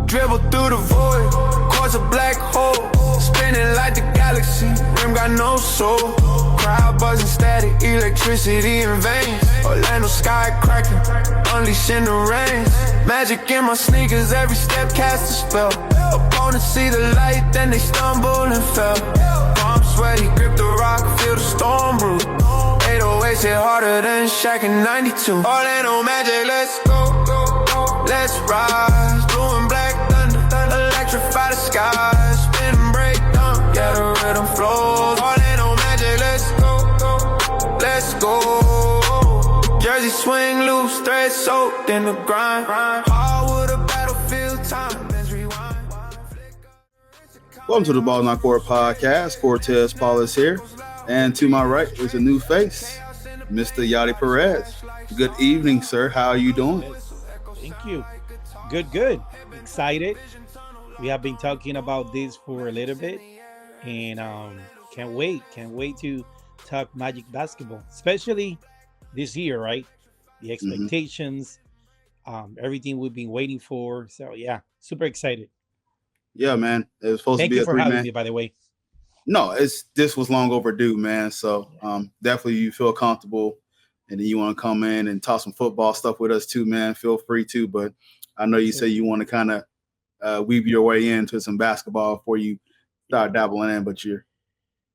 Dribble through the void, cause a black hole. Spinning like the galaxy, rim got no soul. Crowd buzzing, static, electricity in veins. Orlando sky cracking, unleashing the rains. Magic in my sneakers, every step cast a spell. Opponents see the light, then they stumble and fell. Palm sweaty, grip the rock, feel the storm brew. 808 hit harder than Shaq in 92. Orlando Magic, let's go, let's rise. Blue and black thunder, electrify the skies. Spin and break down, yeah, the rhythm flows. Orlando Magic, let's go. Jersey swing loose, thread soaked in the grind. Hardwood a battlefield, time, let's rewind. Welcome to the Ball Not Court Podcast. Cortez Paul is here. And to my right is a new face, Mr. Yadi Perez. Good evening, sir. How are you doing? Thank you. Good. Excited. We have been talking about this for a little bit. And can't wait to talk Magic basketball, especially this year, right? The expectations, everything we've been waiting for. So, yeah, super excited. Yeah, man. It was supposed to be a 3-man. Thank you for having me, by the way. No, this was long overdue, man. So definitely you feel comfortable and then you want to come in and talk some football stuff with us too, man. Feel free to. But I know you say you want to kind of weave your way into some basketball before you start dabbling in. But if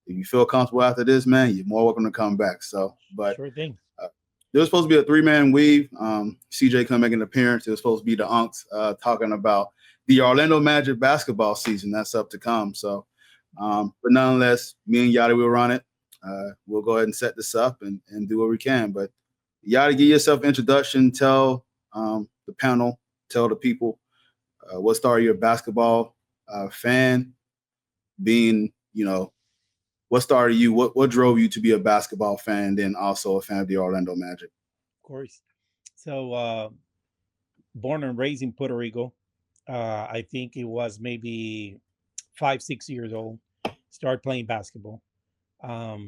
you feel comfortable after this, man, you're more welcome to come back. So, but sure thing. There was supposed to be a 3-man weave. CJ come make an appearance. It was supposed to be the Unks talking about the Orlando Magic basketball season that's up to come. So, but nonetheless, me and Yadi will run it. We'll go ahead and set this up and do what we can. But Yadi, give yourself an introduction. Tell the panel, tell the people what started your basketball fan being, what started you? What drove you to be a basketball fan, and then also a fan of the Orlando Magic? Of course. So, born and raised in Puerto Rico. I think it was maybe 5-6 years old. Started playing basketball. I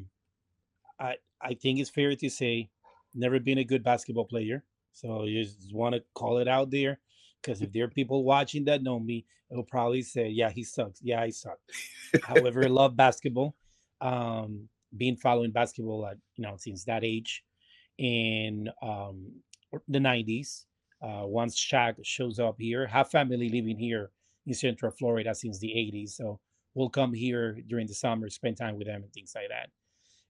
think it's fair to say, never been a good basketball player. So you just want to call it out there, because if there are people watching that know me, they'll probably say, "Yeah, he sucks. Yeah, I suck." However, I love basketball. Been following basketball at since that age, in the 90s. Once Shaq shows up here, have family living here in Central Florida since the 80s, so we'll come here during the summer, spend time with them and things like that.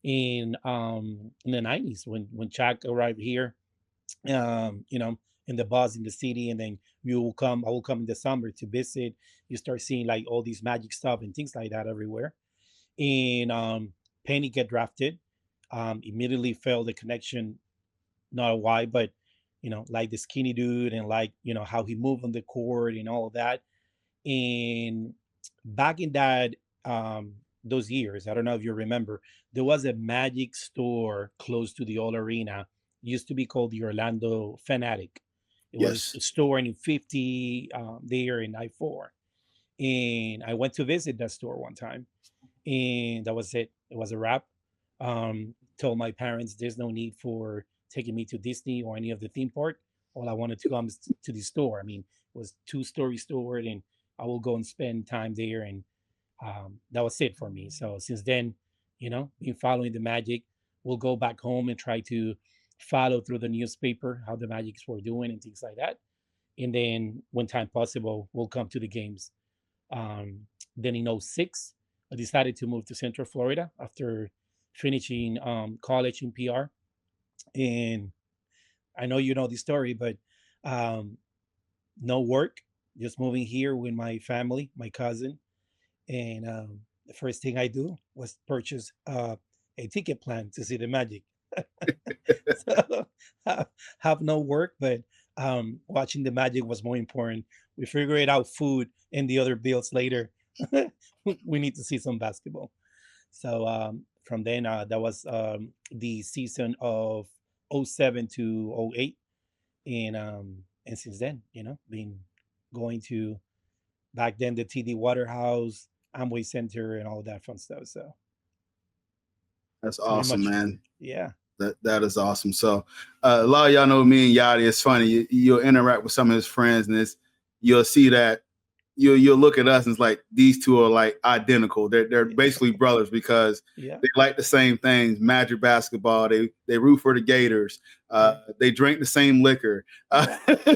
In the 90s, when Shaq arrived here, in the bus in the city, and then I will come in the summer to visit. You start seeing like all these Magic stuff and things like that everywhere. And Penny get drafted, immediately felt the connection, not why, but like the skinny dude, and like how he moved on the court and all of that. And back in that those years, I don't know if you remember, there was a Magic store close to the old arena. It used to be called the Orlando Fanatic. It was a store in 50 there in I-4. And I went to visit that store one time, and that was it. It was a wrap. Told my parents there's no need for taking me to Disney or any of the theme park. All I wanted to come to the store. I mean, it was 2-story store, and I will go and spend time there. And that was it for me. So since then, been following the Magic. We'll go back home and try to follow through the newspaper how the Magics were doing and things like that. And then when time possible, we'll come to the games. Then in 2006, I decided to move to Central Florida after finishing college in PR. And I know you know the story, but no work, just moving here with my family, my cousin. And the first thing I do was purchase a ticket plan to see the Magic. So have no work, but watching the Magic was more important. We figured out food and the other bills later. We need to see some basketball. So from then, that was the season of 2007 to 2008. And since then, been going to back then the TD Waterhouse, Amway Center, and all that fun stuff. So that's awesome, man. Yeah. That is awesome. So a lot of y'all know me and Yadi. It's funny. You'll interact with some of his friends, and you'll see that you'll look at us and it's like these two are like identical. They're basically brothers because Yeah. they like the same things. Magic basketball. They root for the Gators. They drink the same liquor.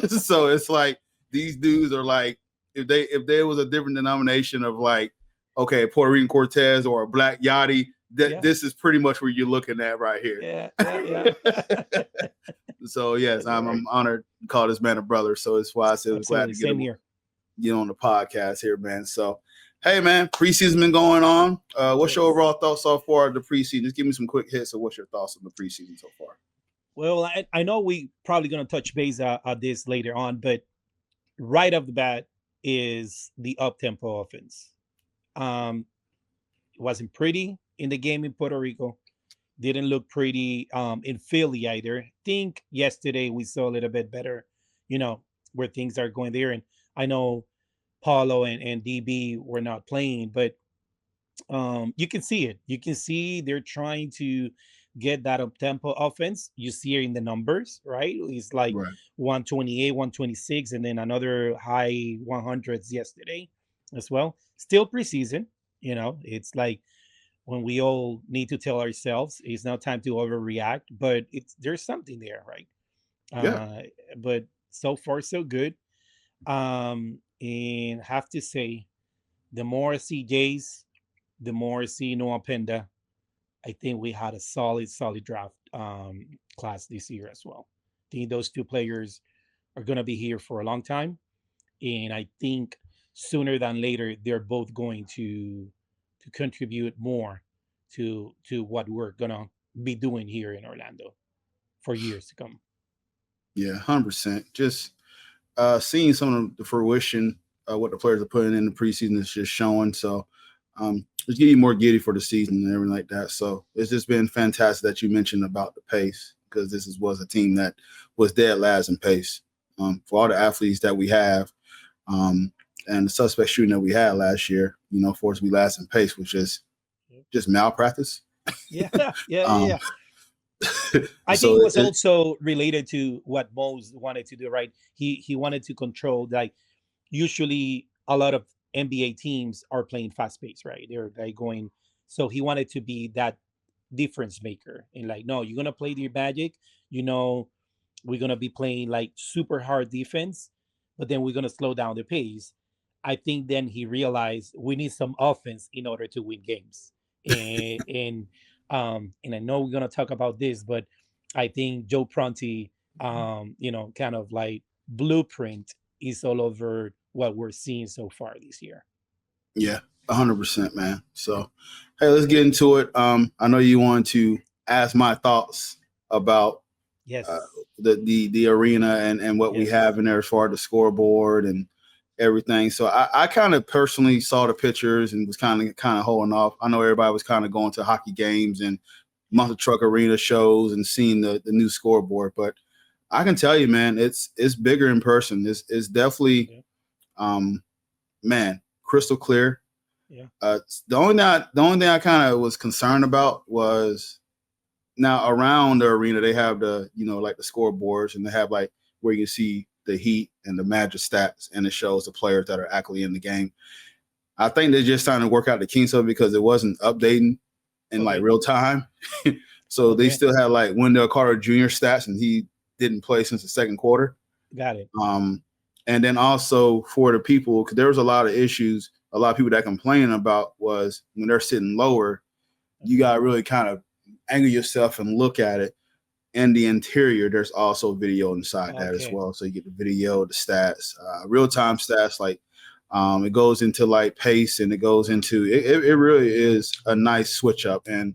So it's like these dudes are like if there was a different denomination of like okay Puerto Rican Cortez or a Black Yadi. This is pretty much where you're looking at right here. Yeah. So yes, I'm honored to call this man a brother. So it's why I said I'm glad to get him get on the podcast here, man. So hey man, preseason been going on. What's your overall thoughts so far of the preseason? Just give me some quick hits of what's your thoughts on the preseason so far. Well, I know we probably gonna touch base on this later on, but right off the bat is the up tempo offense. It wasn't pretty in the game in Puerto Rico. Didn't look pretty in Philly either. Think yesterday we saw a little bit better, where things are going there. And I know Paulo and DB were not playing, but you can see it. You can see they're trying to get that up tempo offense. You see it in the numbers, right? It's like 128, 126, and then another high 100s yesterday as well. Still preseason, it's like when we all need to tell ourselves it's not time to overreact, but there's something there, right? But so far so good. And have to say, the more I see Jays, the more I see Noah Penda, I think we had a solid draft class this year as well. I think those two players are going to be here for a long time. And I think sooner than later, they're both going to contribute more to what we're going to be doing here in Orlando for years to come. Yeah, 100%. Just seeing some of the fruition, what the players are putting in the preseason is just showing. So it's getting more giddy for the season and everything like that. So it's just been fantastic that you mentioned about the pace because this was a team that was dead last in pace. For all the athletes that we have and the suspect shooting that we had last year, for us to be last in pace was just malpractice. Yeah. I think it was also related to what Mose wanted to do, right? He wanted to control, like, usually a lot of NBA teams are playing fast pace, right? They're like going, so he wanted to be that difference maker and like, no, you're gonna play your magic, we're gonna be playing like super hard defense, but then we're gonna slow down the pace. I think then he realized we need some offense in order to win games. And I know we're gonna talk about this, but I think Joe Prunty, kind of like blueprint is all over what we're seeing so far this year. Yeah, 100%, man. So, hey, let's get into it. I know you want to ask my thoughts about the arena and what we have in there as far as the scoreboard and everything. So I kind of personally saw the pictures and was kind of holding off. I know everybody was kind of going to hockey games and Monster Truck Arena shows and seeing the new scoreboard, but I can tell you, man, it's bigger in person. It's definitely, man, crystal clear. Yeah. The only thing I kind of was concerned about was now around the arena they have the like the scoreboards and they have like where you see the Heat and the Magic stats and it shows the players that are actually in the game. I think they're just trying to work out the kinks of it because it wasn't updating in like real time. So they still had like Wendell Carter Jr. stats and he didn't play since the second quarter. Got it. And then also for the people, because there was a lot of issues, a lot of people that complain about was when they're sitting lower, you got to really kind of angle yourself and look at it. In the interior, there's also video inside that as well. So you get the video, the stats, real-time stats, like it goes into like pace and it goes into it really is a nice switch up. And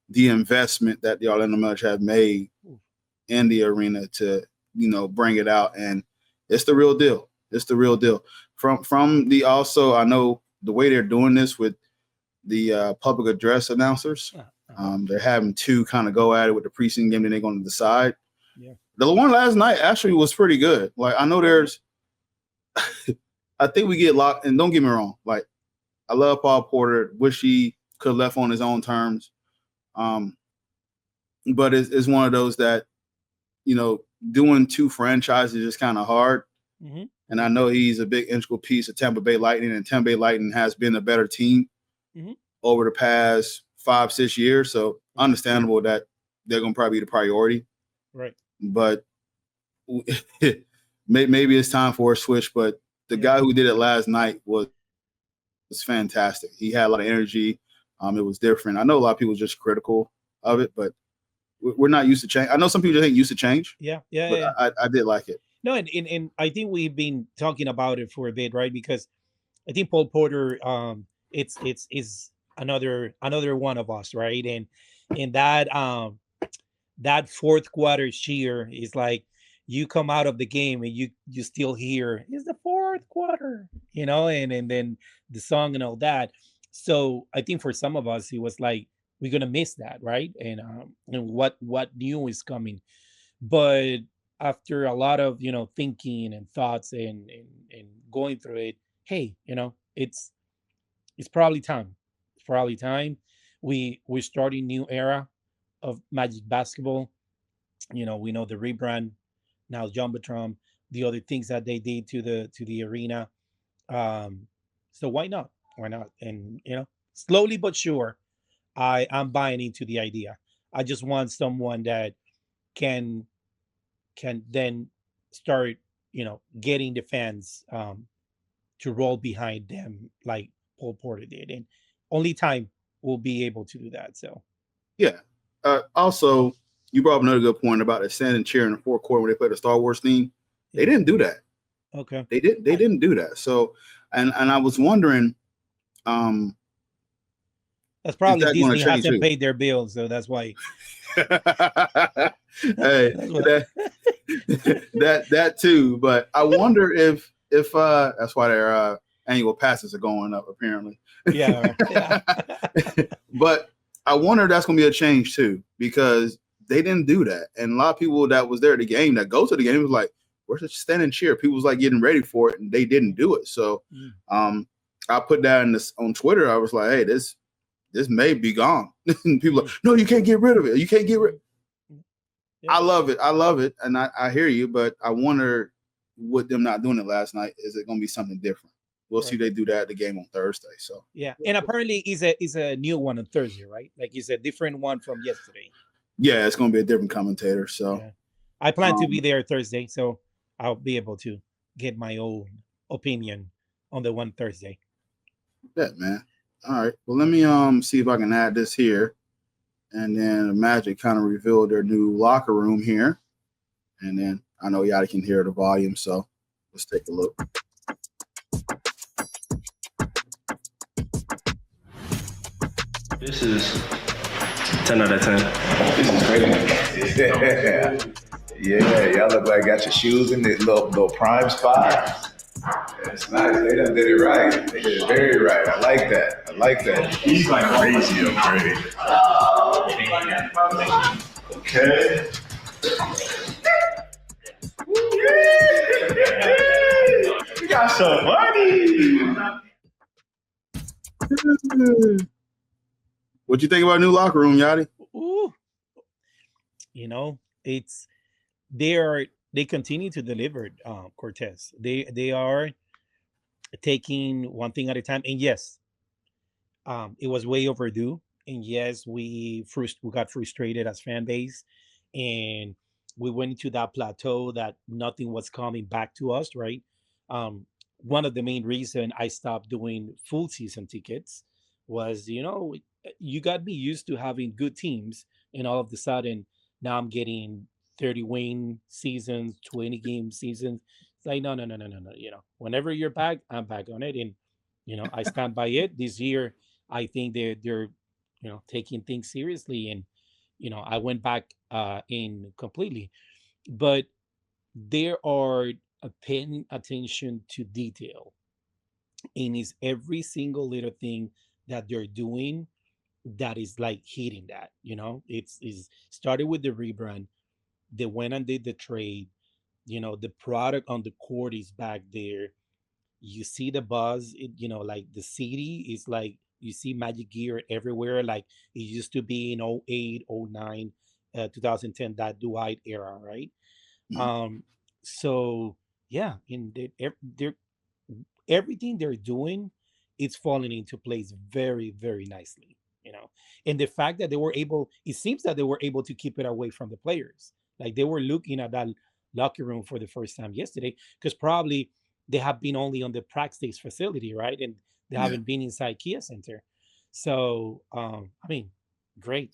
the investment that the Orlando Magic have made in the arena to, bring it out. And it's the real deal. It's the real deal. From the also, I know the way they're doing this with the public address announcers. They're having two kind of go at it with the preseason game, and they're going to decide. Yeah. The one last night actually was pretty good. Like, I know there's – I think we get locked – and don't get me wrong. Like, I love Paul Porter. Wish he could have left on his own terms. But it's one of those that, doing two franchises is kind of hard. Hmm. And I know he's a big integral piece of Tampa Bay Lightning, and Tampa Bay Lightning has been a better team Hmm. over the past 5-6 years. So understandable that they're going to probably be the priority. Right. But maybe it's time for a switch. But the guy who did it last night was fantastic. He had a lot of energy. It was different. I know a lot of people are just critical of it, but we're not used to change. I know some people just ain't used to change, Yeah. Yeah. but Yeah. I did like it. No, and I think we've been talking about it for a bit, right? Because I think Paul Porter, it's is another one of us, right? And that fourth quarter cheer is like you come out of the game and you still hear it's the fourth quarter, and then the song and all that. So I think for some of us it was like we're gonna miss that, right? And what new is coming. But after a lot of thinking and thoughts and going through it, hey, it's probably time. It's probably time. We're starting new era of Magic basketball. We know the rebrand now, Jumbotron, the other things that they did to the arena. Um, so why not? Why not? And slowly but sure, I'm buying into the idea. I just want someone that can then start, getting the fans to roll behind them like Paul Porter did, and only time will be able to do that. So Yeah. Also, you brought up another good point about the standing chair in the fourth quarter when they played the Star Wars theme. They didn't do that. okay, They didn't do that. So, and I was wondering, that's is probably that going Disney to change hasn't too? paid their bills, so that's why. Hey, That's what. that too. But I wonder if that's why their annual passes are going up apparently. Yeah, yeah. But I wonder if that's going to be a change too, because they didn't do that, and a lot of people that was there at the game that go to the game was like, "Where's the standing cheer?" People was like getting ready for it, and they didn't do it. So, I put that on Twitter. I was like, "Hey, this may be gone." And people like, "No, you can't get rid of it. You can't get rid." Yeah. I love it, and I hear you, but I wonder with them not doing it last night, is it going to be something different? We'll see. They do that at the game on Thursday. So Yeah, and apparently is a new one on Thursday, right? Like it's a different one from yesterday. yeah, it's going to be a different commentator. So Yeah, I plan to be um, there Thursday, so I'll be able to get my own opinion on the one Thursday. yeah, man. All right. Well, let me see if I can add this here, and then Magic kind of revealed their new locker room here, and then I know Yadi can hear the volume, so let's take a look. This is 10 out of 10. This is great. Yeah, y'all look like got your shoes in the little prime spot. That's nice. They done did it right. They did it very right. I like that. He's like crazy upgrade. Okay. We got some money. What you think about new locker room, Yadi? Ooh, it's they continue to deliver. Cortez, they are taking one thing at a time, and yes, it was way overdue, and yes, we got frustrated as fan base, and we went into that plateau that nothing was coming back to us, right? um One of the main reason I stopped doing full season tickets was, you got me used to having good teams, and all of a sudden now I'm getting 30 win seasons, 20 game seasons. It's like, no, no, no, no, no, no. Whenever you're back, I'm back on it, and I stand by it. This year I think they're taking things seriously, and I went back in completely. But there are paying attention to detail, and is every single little thing that they're doing that is like hitting that. It's is started with the rebrand. They went and did the trade. The product on the court is back there. You see the buzz. Like the city is like, you see Magic gear everywhere, like it used to be in 08, 09, 2010, that Dwight era, right? Mhm. So yeah, and they're everything they're doing, it's falling into place very, very nicely. You know, and the fact that they were able, it seems that they were able to keep it away from the players. Like they were looking at that locker room for the first time yesterday, because probably they have been only on the practice facility, right? And they Yeah, haven't been inside Kia Center. So, I mean, great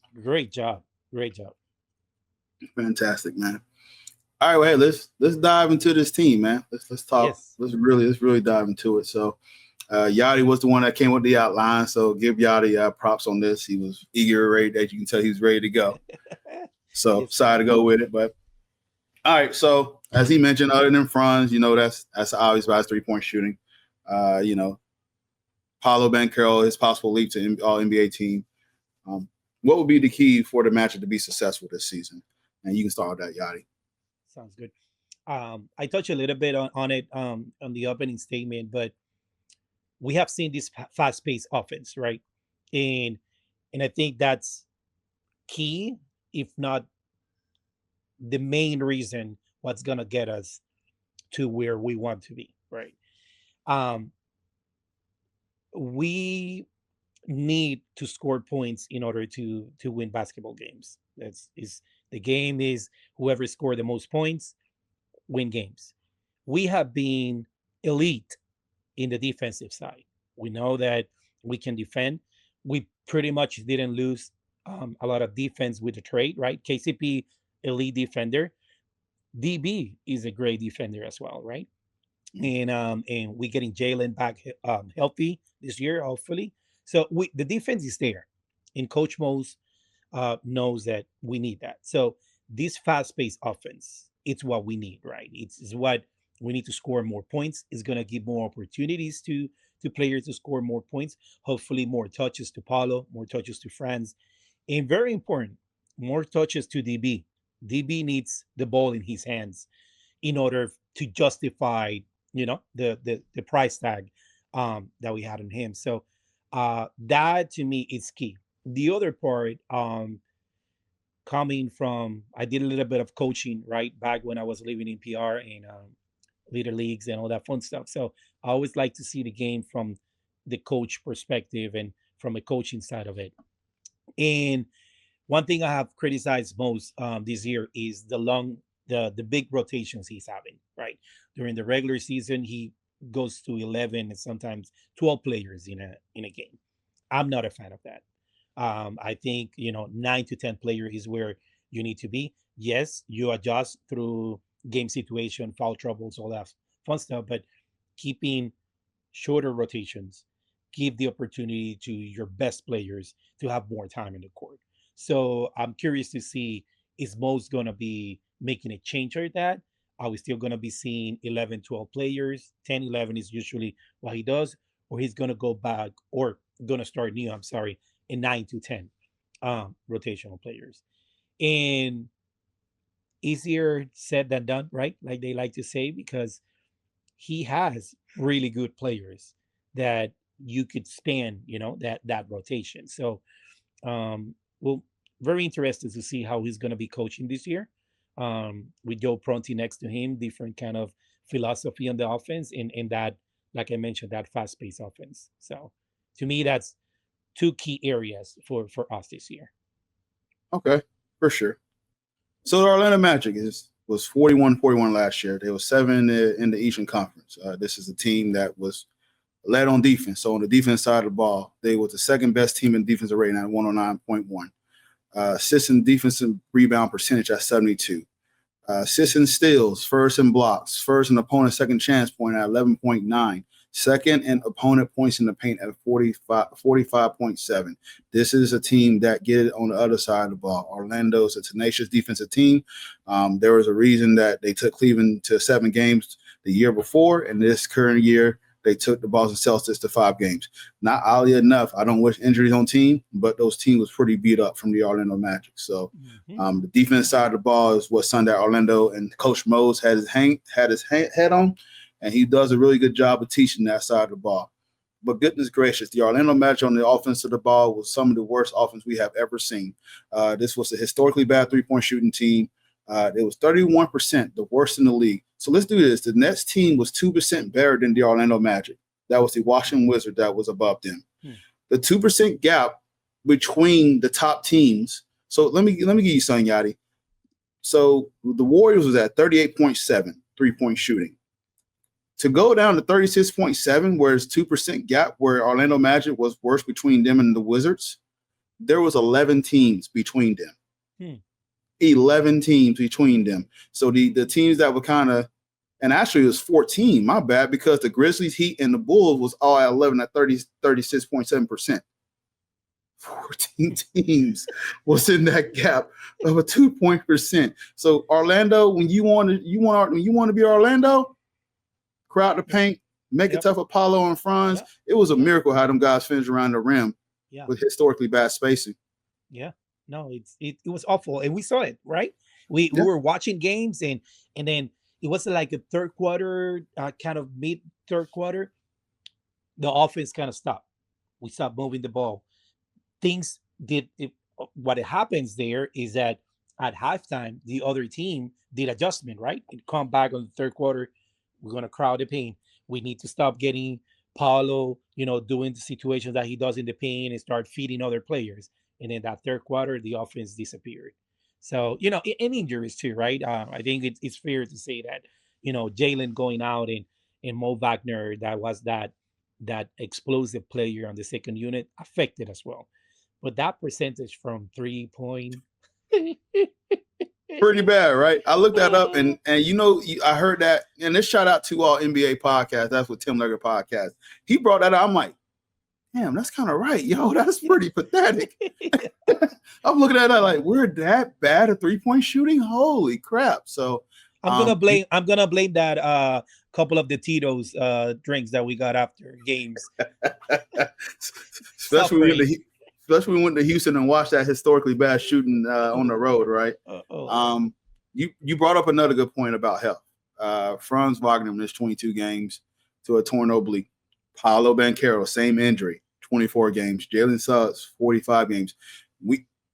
job, great job. fantastic, man. All right, well, hey, let's dive into this team, man. Let's talk. Yes. Let's really dive into it. So, Yadi was the one that came with the outline. So, give Yadi props on this. He was eager, ready. As you can tell, he was ready to go. So, Yes, decided to go with it. But all right. So, as he mentioned, other than Franz, that's obvious about his 3-point shooting. You know, Paulo Banchero, his possible leap to All NBA team. What would be the key for the matchup to be successful this season? And you can start with that, Yadi. sounds good. I touched a little bit on it on the opening statement, but we have seen this fast-paced offense, right? And and I think that's key, if not the main reason what's gonna get us to where we want to be, right? Um, we need to score points in order to win basketball games. That's is the game is whoever scored the most points win games. We have been elite in the defensive side. We know that we can defend. We pretty much didn't lose a lot of defense with the trade, right? KCP, elite defender. DB is a great defender as well, right? And we getting Jalen back healthy this year, hopefully. So the defense is there, and Coach Mose knows that we need that. So this fast-paced offense, it's what we need, right? It's what we need to score more points. It's gonna give more opportunities to players to score more points. Hopefully, more touches to Paulo, more touches to Franz, and very important, more touches to DB. DB needs the ball in his hands in order to justify, the price tag that we had on him. So that to me is key. The other part, coming from, I did a little bit of coaching right back when I was living in PR and leader leagues and all that fun stuff. So I always like to see the game from the coach perspective and from a coaching side of it. And one thing I have criticized most this year is the big rotations he's having. Right, during the regular season, he goes to 11 and sometimes 12 players in a game. I'm not a fan of that. I think 9 to 10 player is where you need to be. Yes, you adjust through game situation, foul troubles, all that fun stuff, but keeping shorter rotations give the opportunity to your best players to have more time in the court. So I'm curious to see, is Most going to be making a change or that? Are we still going to be seeing 11, 12 players? 10, 11 is usually what he does, or he's going to go back or going to start new, I'm sorry, in 9 to 10 rotational players. And easier said than done, right? Like they like to say, because he has really good players that you could span, that rotation. So, well, very interested to see how he's going to be coaching this year. With Joe Pronti next to him, different kind of philosophy on the offense, and that, like I mentioned, that fast-paced offense. So, to me, that's two key areas for us this year. Okay, for sure. So the Orlando Magic was 41-41 last year. They were 7 in the Eastern Conference. This is a team that was led on defense. So on the defense side of the ball, they were the second best team in defensive rating at 109.1. Assists and defensive rebound percentage at 72. Assists and steals, first in blocks, first in opponent's second chance point at 11.9. Second in opponent points in the paint at 45.7. This is a team that get it on the other side of the ball. Orlando is a tenacious defensive team. There was a reason that they took Cleveland to 7 games the year before, and this current year they took the Boston Celtics to 5 games. Not oddly enough, I don't wish injuries on team, but those teams was pretty beat up from the Orlando Magic. So the defense side of the ball is what Sunday Orlando and Coach Mose had his head on. And he does a really good job of teaching that side of the ball. But goodness gracious, the Orlando Magic on the offense of the ball was some of the worst offense we have ever seen. This was a historically bad 3-point shooting team. It was 31%, the worst in the league. So let's do this. The Nets team was 2% better than the Orlando Magic. That was the Washington Wizards that was above them. The 2% gap between the top teams. So let me give you something, Yadi. So the Warriors was at 38.7 3-point shooting. To go down to 36.7, where it's 2% gap, where Orlando Magic was worse between them and the Wizards, there was 11 teams between them. 11 teams between them. So the teams that were kind of, and actually it was 14, my bad, because the Grizzlies, Heat, and the Bulls was all at 11 at 36.7%. 14 teams was in that gap of a 2%. So Orlando, when you want to be Orlando, crowd the paint, make it tough for Paolo and Franz. Yep. It was a miracle how them guys finished around the rim with historically bad spacing. Yeah, no, it was awful, and we saw it, right? We were watching games, and then it was like a third quarter, kind of mid third quarter. The offense kind of stopped. We stopped moving the ball. Things did it, what happens there is that at halftime, the other team did adjustment, right? And come back on the third quarter, we're going to crowd the paint. We need to stop getting Paulo, doing the situations that he does in the paint and start feeding other players. And in that third quarter, the offense disappeared. So, and injuries too, right? I think it's fair to say that, Jalen going out and Mo Wagner, that was that explosive player on the second unit, affected as well. But that percentage from 3-point, pretty bad, right? I looked that up, and I heard that, and this shout out to all NBA podcasts. That's what Tim Legger podcast. He brought that up. I'm like, damn, that's kind of right, yo. That's pretty pathetic. I'm looking at that like, we're that bad at 3-point shooting. Holy crap! So I'm gonna blame that couple of the Tito's drinks that we got after games. Especially when we went to Houston and watched that historically bad shooting on the road, right? You brought up another good point about health. Franz Wagner missed 22 games to a torn oblique. Paolo Banchero, same injury, 24 games. Jalen Suggs, 45 games.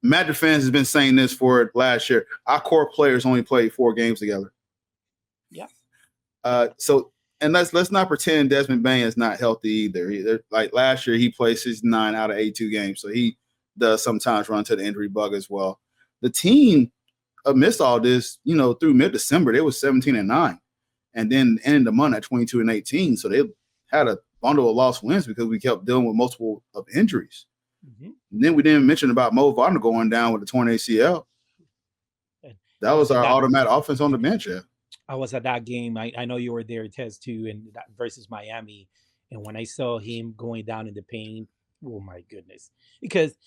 Magic fans has been saying this for last year. Our core players only played 4 games together. Yeah. And let's not pretend Desmond Bain is not healthy either. Like last year, he played 69 out of 82 games, so he does sometimes run to the injury bug as well. The team, amidst all this, through mid-December, they was 17-9, and then ended the month at 22-18. So they had a bundle of lost wins because we kept dealing with multiple of injuries. And then we didn't mention about Mo Wagner going down with a torn ACL. That was our automatic offense on the bench. Yeah. I was at that game. I know you were there, Tez, too, and that versus Miami. And when I saw him going down in the paint, oh my goodness! Because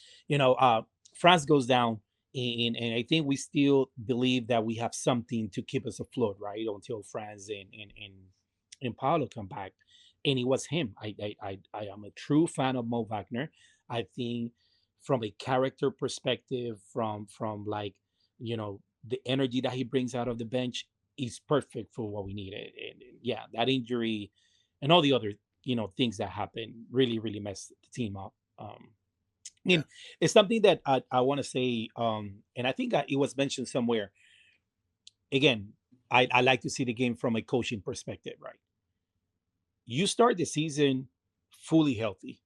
France goes down, and I think we still believe that we have something to keep us afloat, right? Until France and Paulo come back, and it was him. I am a true fan of Mo Wagner. I think from a character perspective, from like the energy that he brings out of the bench, is perfect for what we needed. And yeah, that injury and all the other things that happened really, really messed the team up. It's something that I want to say, and I think it was mentioned somewhere. Again, I like to see the game from a coaching perspective, right? You start the season fully healthy.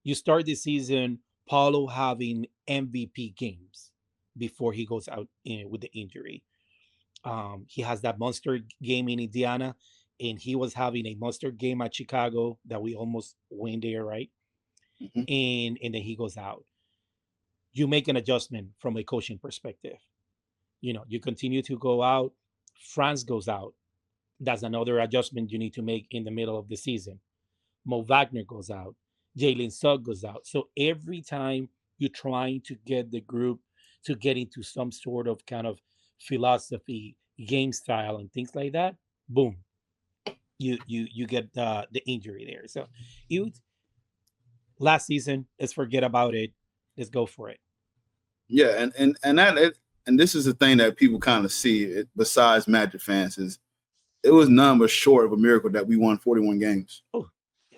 You start the season Paulo having MVP games before he goes out with the injury. He has that monster game in Indiana, and he was having a monster game at Chicago that we almost win there, right? And then he goes out. You make an adjustment from a coaching perspective. You continue to go out. France goes out. That's another adjustment you need to make in the middle of the season. Mo Wagner goes out. Jalen Suggs goes out. So every time you're trying to get the group to get into some sort of kind of philosophy, game style, and things like that, boom, you get the injury there. So last season, let's forget about it. Let's go for it. Yeah, and this is the thing that people kind of see besides Magic fans is it was none but short of a miracle that we won 41 games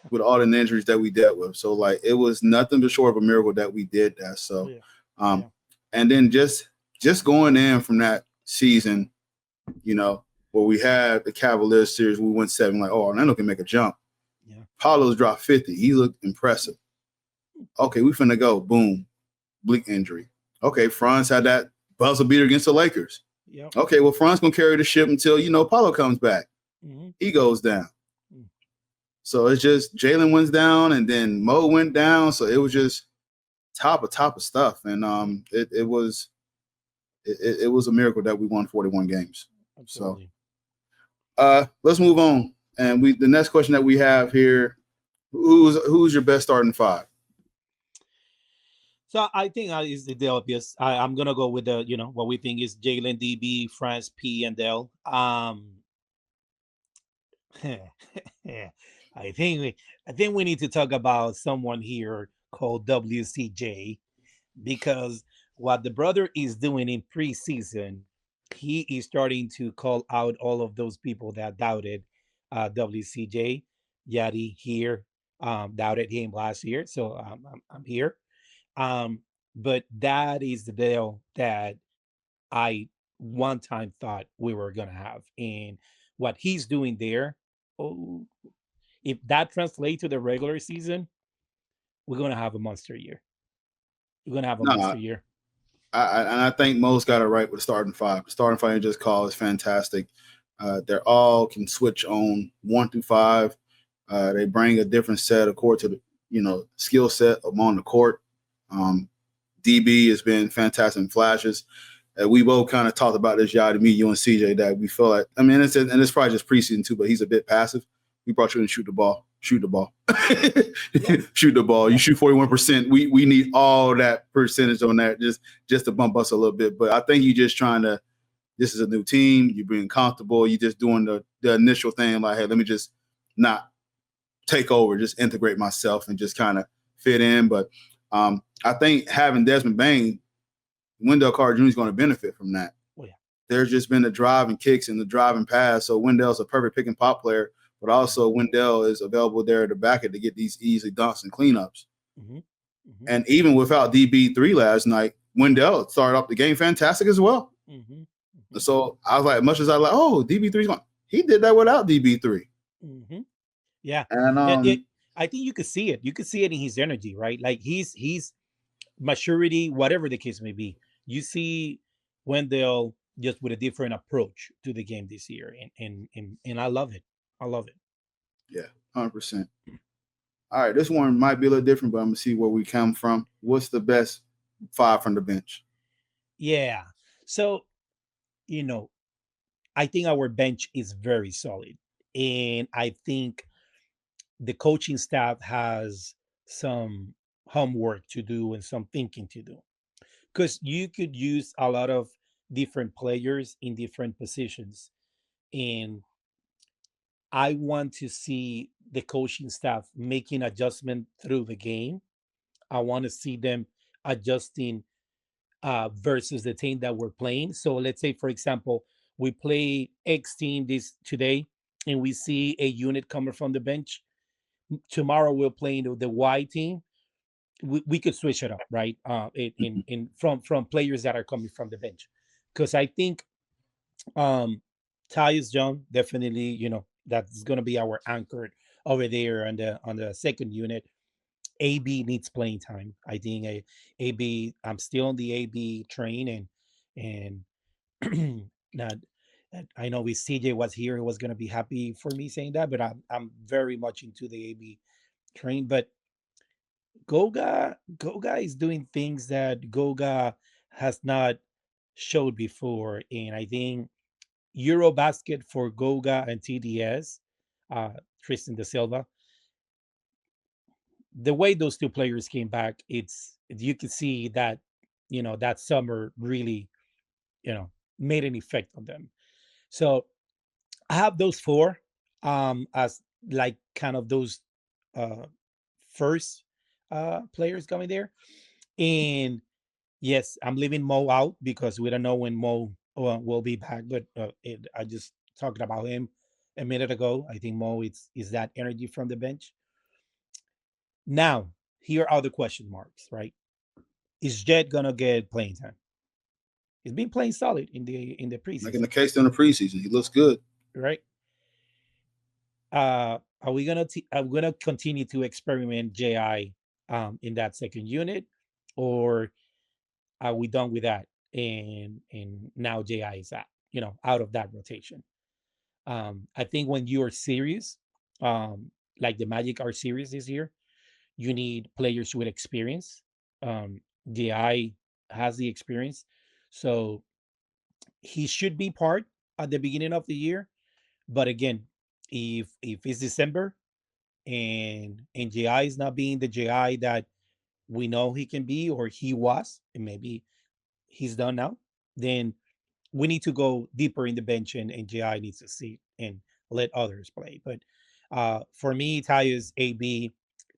with all the injuries that we dealt with. So like it was nothing but short of a miracle that we did that. So and then just going in from that season, where we had the Cavaliers series, we went 7, like, oh, Orlando can make a jump. Yeah. Paulo's dropped 50. He looked impressive. Okay, we finna go. Boom. Bleak injury. Okay, Franz had that buzzer beater against the Lakers. Yep. Okay, well, Franz gonna carry the ship until, Paulo comes back. Mm-hmm. He goes down. Mm. So it's just Jalen went down and then Mo went down. So it was just top of stuff. And it was a miracle that we won 41 games. Absolutely. So let's move on. And the next question that we have here, who's your best starting 5? So I think is the obvious. I'm gonna go with the what we think is Jalen, DB, France, P, and Dell. I think we need to talk about someone here called WCJ, because what the brother is doing in preseason, he is starting to call out all of those people that doubted WCJ. Yadi here doubted him last year, so I'm here. But that is the deal that I one time thought we were gonna have, and what he's doing there. Oh, if that translates to the regular season, we're gonna have a monster year. We're gonna have a monster year. I think Mo's got it right with the starting 5. The starting 5 you just called is fantastic. They're all can switch on 1 through 5. They bring a different set according to the skill set among the court. DB has been fantastic in flashes. We both kind of talked about this, Yadi, me, you, and CJ, that we feel like, it's probably just preseason too, but he's a bit passive. We brought you in to shoot the ball. Shoot the ball. Shoot the ball. You shoot 41%. We need all that percentage on that just to bump us a little bit. But I think you're just trying to, this is a new team. You're being comfortable. You're just doing the initial thing like, hey, let me just not take over, just integrate myself and just kind of fit in. But I think having Desmond Bain, Wendell Carter Jr. is going to benefit from that. Oh, yeah. There's just been the drive and kicks and the drive and pass. So Wendell's a perfect pick and pop player, but also Wendell is available there to back it to get these easy dunks and cleanups. Mm-hmm. Mm-hmm. And even without DB3 last night, Wendell started off the game fantastic as well. Mm-hmm. Mm-hmm. So I was like, much as I like, oh, DB3's going, he did that without DB3. Mm-hmm. Yeah. And I think you could see it. You could see it in his energy, right? Like he's maturity, whatever the case may be. You see Wendell just with a different approach to the game this year, and I love it. I love it. Yeah, 100%. All right, this one might be a little different, but I'm gonna see where we come from. What's the best 5 from the bench? Yeah. So, I think our bench is very solid, and I think the coaching staff has some homework to do and some thinking to do, because you could use a lot of different players in different positions, and I want to see the coaching staff making adjustment through the game. I want to see them adjusting versus the team that we're playing. So let's say, for example, we play X team today, and we see a unit coming from the bench. Tomorrow we're playing the Y team. We could switch it up, right? From players that are coming from the bench, because I think Tyus Young definitely, that's going to be our anchor over there on the second unit. AB needs playing time. I think AB. I'm still on the AB train, and not. I know if CJ was here, he was going to be happy for me saying that, but I'm very much into the AB train. But Goga is doing things that Goga has not showed before, and I think Eurobasket for Goga and TDS, Tristan da Silva. The way those two players came back, you could see that that summer really made an effect on them. So I have those 4 as like kind of those first players coming there. And yes, I'm leaving Mo out because we don't know when Mo will be back. But I just talked about him a minute ago. I think Mo is that energy from the bench. Now, here are the question marks, right? Is Jet gonna get playing time? He's been playing solid in the preseason. Making the case in the preseason. He looks good. Right. Are we gonna I'm gonna continue to experiment JI in that second unit, or are we done with that? And now JI is out of that rotation. I think when you are serious, like the Magic are serious this year, you need players with experience. JI has the experience, so he should be part at the beginning of the year. But again, if it's December and JI is not being the JI that we know he can be or he was, and maybe he's done now, then we need to go deeper in the bench and JI needs to sit and let others play. But for me, Tyus, AB,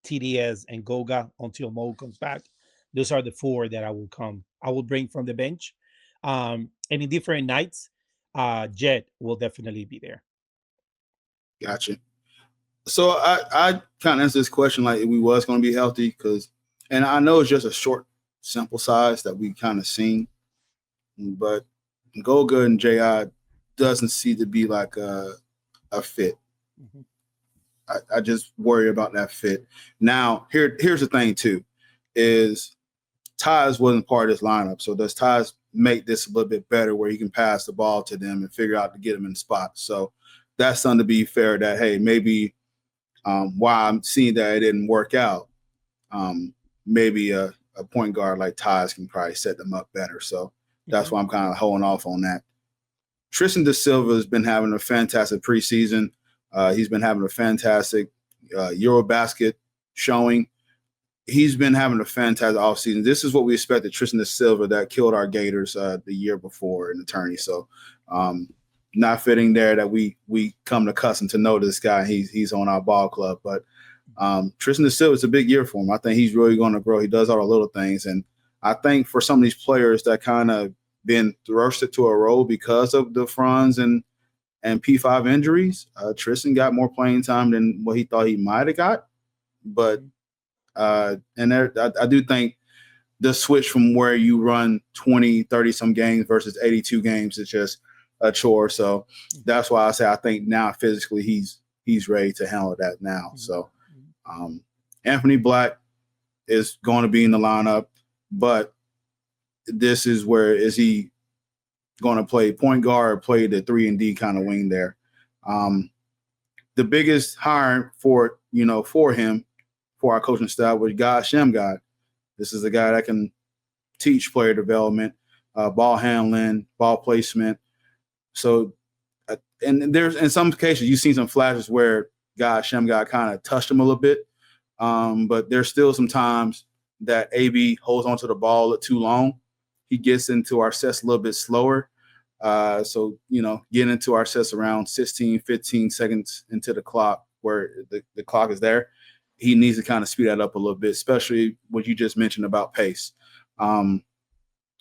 TDS, and Goga until Mo comes back. Those are the four that I will bring from the bench. And in different nights, Jet will definitely be there. Gotcha. So I kind of answered this question like if we was going to be healthy and I know it's just a short sample size that we kind of seen, but Goga and JI doesn't seem to be like a fit. Mm-hmm. I just worry about that fit. Now, here's the thing too, is Tyus wasn't part of this lineup. So does Tyus make this a little bit better where he can pass the ball to them and figure out to get them in the spot? So that's something to be fair that, hey, maybe while I'm seeing that it didn't work out, maybe a point guard like Tyus can probably set them up better. So that's why I'm kind of holding off on that. Tristan Da Silva has been having a fantastic preseason. He's been having a fantastic Eurobasket showing. He's been having a fantastic offseason. This is what we expected Tristan Da Silva that killed our Gators the year before in the tourney. So not fitting there that we come accustomed to know this guy. He's on our ball club. But Tristan Da Silva, it's a big year for him. I think he's really going to grow. He does all the little things. And I think for some of these players that kind of been thrusted to a role because of the Franz and P5 injuries, Tristan got more playing time than what he thought he might have got. But I do think the switch from where you run 20, 30 some games versus 82 games is just a chore. So that's why I say I think now physically he's ready to handle that now. So Anthony Black is going to be in the lineup, but this is where is he going to play point guard or play the 3-and-D kind of wing there. The biggest hire for him, for our coaching staff, was God Shamgod. This is a guy that can teach player development, ball handling, ball placement. So, and there's in some cases you've seen some flashes where God Shamgod kind of touched him a little bit, but there's still some times that AB holds onto the ball a little too long. He gets into our sets a little bit slower. So, getting into our sets around 16, 15 seconds into the clock where the clock is there, he needs to kind of speed that up a little bit, especially what you just mentioned about pace.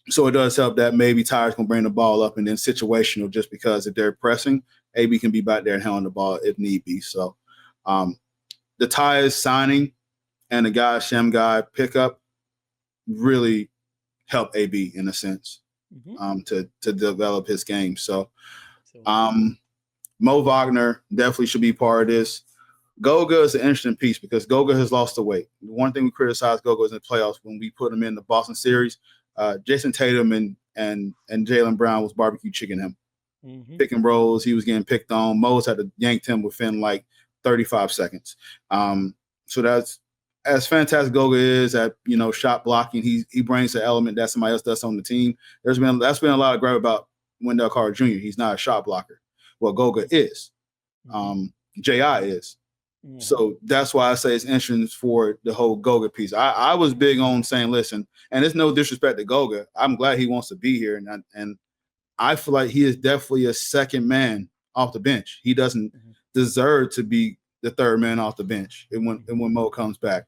So it does help that maybe Tyus can bring the ball up and then situational just because if they're pressing, AB can be back there and handling the ball if need be. So the Tyus signing and the guy Shamgod pickup really help AB in a sense to develop his game. So Mo Wagner definitely should be part of this. Goga is an interesting piece because Goga has lost the weight. One thing we criticized Goga in the playoffs when we put him in the Boston series, Jason Tatum and Jaylen Brown was barbecue chicken him. Pick and rolls, he was getting picked on. Mo's had to yank him within like 35 seconds. So that's as fantastic Goga is at shot blocking. He brings the element that somebody else does on the team. That's been a lot of gripe about Wendell Carter Jr. He's not a shot blocker. Well, Goga is. J.I. is. So that's why I say it's interesting for the whole Goga piece. I was big on saying, listen, and it's no disrespect to Goga. I'm glad he wants to be here, and I feel like he is definitely a second man off the bench. He doesn't deserve to be the third man off the bench and when Mo comes back.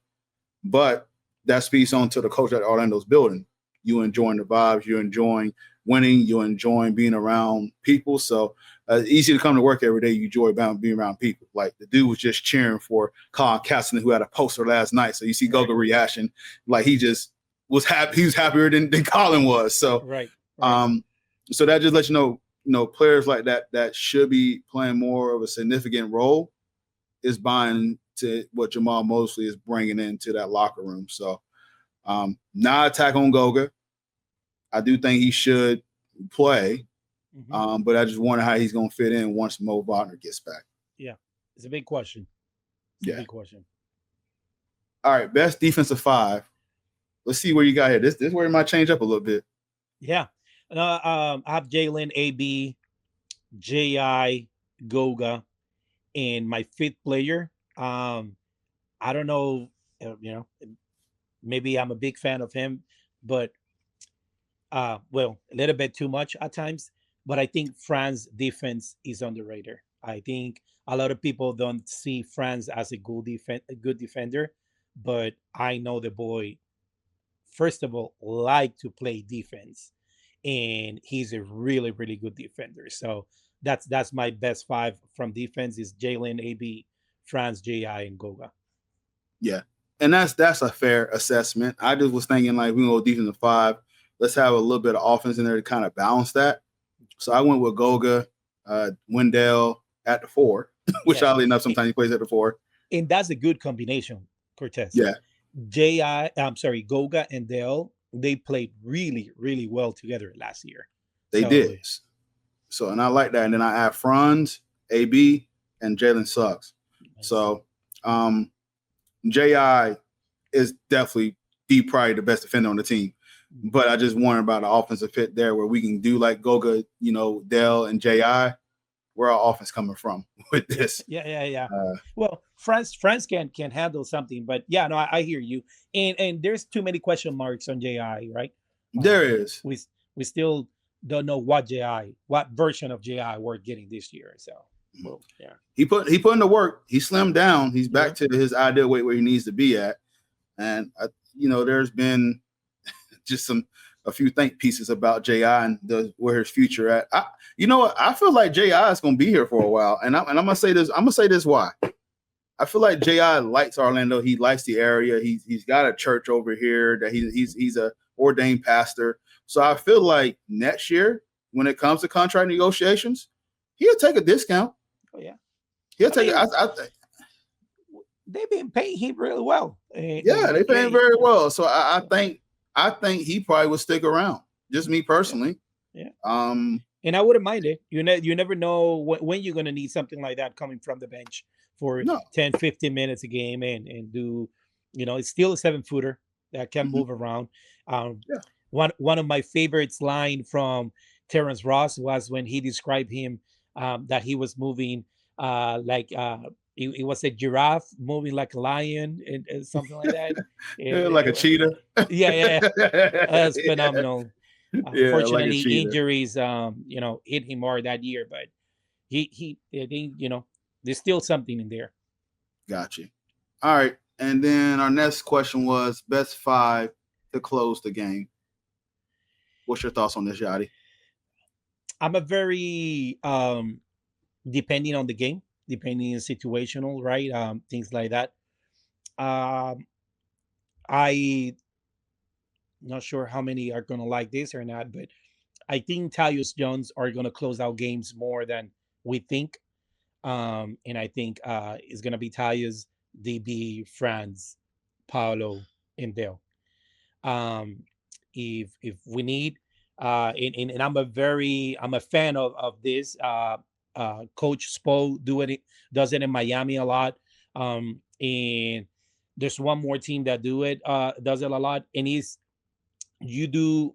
But that speaks on to the coach at Orlando's building. You enjoying the vibes, you're enjoying winning, you're enjoying being around people. So it's easy to come to work every day. You enjoy being around people. Like the dude was just cheering for Colin Kaepernick, who had a poster last night. So you see Goga reaction, like he just was happy. He was happier than Colin was. So right. So that just lets you know, players like that should be playing more of a significant role is buying to what Jamal Mosley is bringing into that locker room. So not attack on Goga. I do think he should play, but I just wonder how he's going to fit in once Mo Wagner gets back. Yeah, it's a big question. Big question. All right, best defensive five. Let's see where you got here. This is where it might change up a little bit. Yeah. I have Jalen, AB, J.I., Goga, and my fifth player. I don't know, maybe I'm a big fan of him, but a little bit too much at times. But I think Fran's defense is underrated. I think a lot of people don't see Franz as a good defender, but I know the boy, first of all, like to play defense, and he's a really, really good defender. So that's my best five from defense is Jalen, AB, Franz, J.I., and Goga. Yeah, and that's a fair assessment. I just was thinking like we can go defensive five. Let's have a little bit of offense in there to kind of balance that. So I went with Goga, Wendell at the 4, which oddly enough sometimes he plays at the 4. And that's a good combination, Cortez. Yeah. Goga and Dell, they played really, really well together last year. They did. So, and I like that. And then I add Franz, AB, and Jalen Suggs. So, J.I. is definitely probably the best defender on the team. But I just wonder about the offensive fit there where we can do like Goga, Dell and J.I. Where our offense coming from with this? Yeah. Well, France can handle something, but yeah, no, I hear you. And there's too many question marks on J.I., right? There is. We still don't know what version of J.I. we're getting this year. So, yeah. He put in the work. He slimmed down. He's back to his ideal weight where he needs to be at. And there's been just a few think pieces about J.I. and where his future at. I feel like J.I. is going to be here for a while, and I'm going to say this. I'm going to say this why. I feel like J.I. likes Orlando. He likes the area. He's got a church over here that he's a ordained pastor. So I feel like next year when it comes to contract negotiations, he'll take a discount. Oh yeah, he'll take it. I think they've been paying him really well. They pay him very well. So I think he probably will stick around. Just me personally. Yeah. And I wouldn't mind it. You never know when you're going to need something like that coming from the bench for 10, 15 minutes a game and do, it's still a 7-footer that can move around. One of my favorites line from Terrence Ross was when he described him that he was moving it was a giraffe moving like a lion and something like that. Like a cheetah. Yeah. That's phenomenal. Unfortunately, like injuries, hit him hard that year, but he there's still something in there. Gotcha. All right. And then our next question was best 5 to close the game. What's your thoughts on this, Yadi? I'm a very, depending on the game, depending on situational, right? Things like that. I not sure how many are going to like this or not, but I think Tyus Jones are going to close out games more than we think. And I think it's going to be Tyus, DB, Franz, Paolo, and Dale. If we need, and I'm a fan of this. Coach Spo does it in Miami a lot. And there's one more team that does it a lot, and you do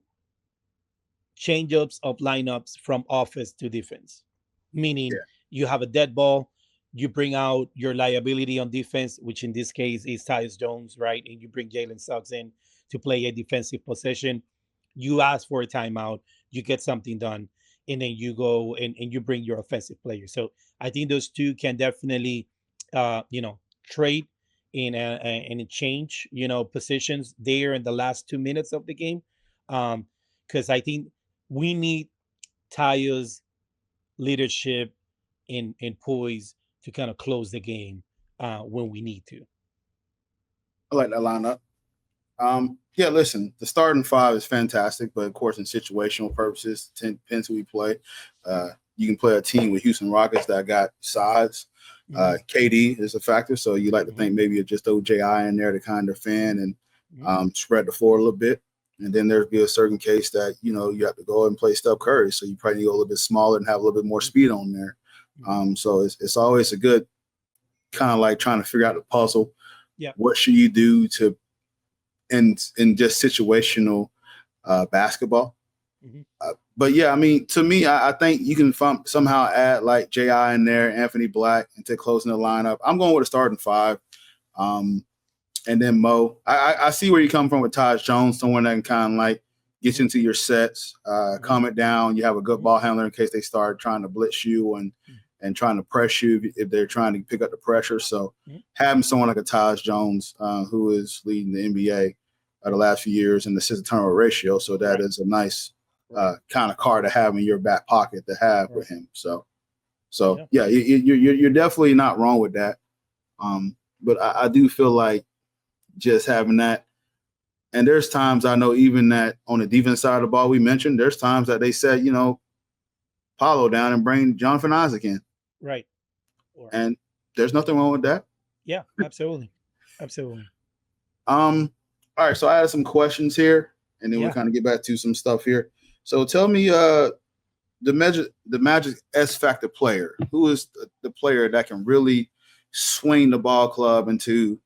change-ups of lineups from offense to defense, meaning you have a dead ball, you bring out your liability on defense, which in this case is Tyus Jones, right? And you bring Jalen Suggs in to play a defensive possession. You ask for a timeout, you get something done, and then you go and you bring your offensive player. So I think those two can definitely, trade and change, positions there in the last 2 minutes of the game. Because I think we need Tyus' leadership and poise to kind of close the game when we need to. I like that lineup. Yeah, listen, the starting five is fantastic, but of course, in situational purposes, depends who we play. You can play a team with Houston Rockets that got size. KD is a factor, so you like to think maybe it's just OJI in there to kind of defend and spread the floor a little bit. And then there'd be a certain case that, you have to go and play Steph Curry, so you probably need to go a little bit smaller and have a little bit more speed on there. So it's always a good kind of like trying to figure out the puzzle. Yeah. What should you do to in just situational basketball? But yeah, I mean, to me, I think you can somehow add like J.I. in there, Anthony Black, into closing the lineup. I'm going with a starting five. And then Mo. I see where you come from with Taj Jones, someone that can kind of like get into your sets, calm it down. You have a good ball handler in case they start trying to blitz you and trying to press you if they're trying to pick up the pressure. So having someone like a Taj Jones, who is leading the NBA the last few years in the assist-to-turnover ratio, so that is a nice kind of card to have in your back pocket to have with him. So yeah, you're definitely not wrong with that. But I do feel like just having that, and there's times I know even that on the defense side of the ball we mentioned, there's times that they said, Paulo down and bring Jonathan Isaac in. Right. And there's nothing wrong with that. Yeah, absolutely. Absolutely. All right, so I had some questions here, and then we'll kind of get back to some stuff here. So tell me the Magic S Factor player. Who is the player that can really swing the ball club into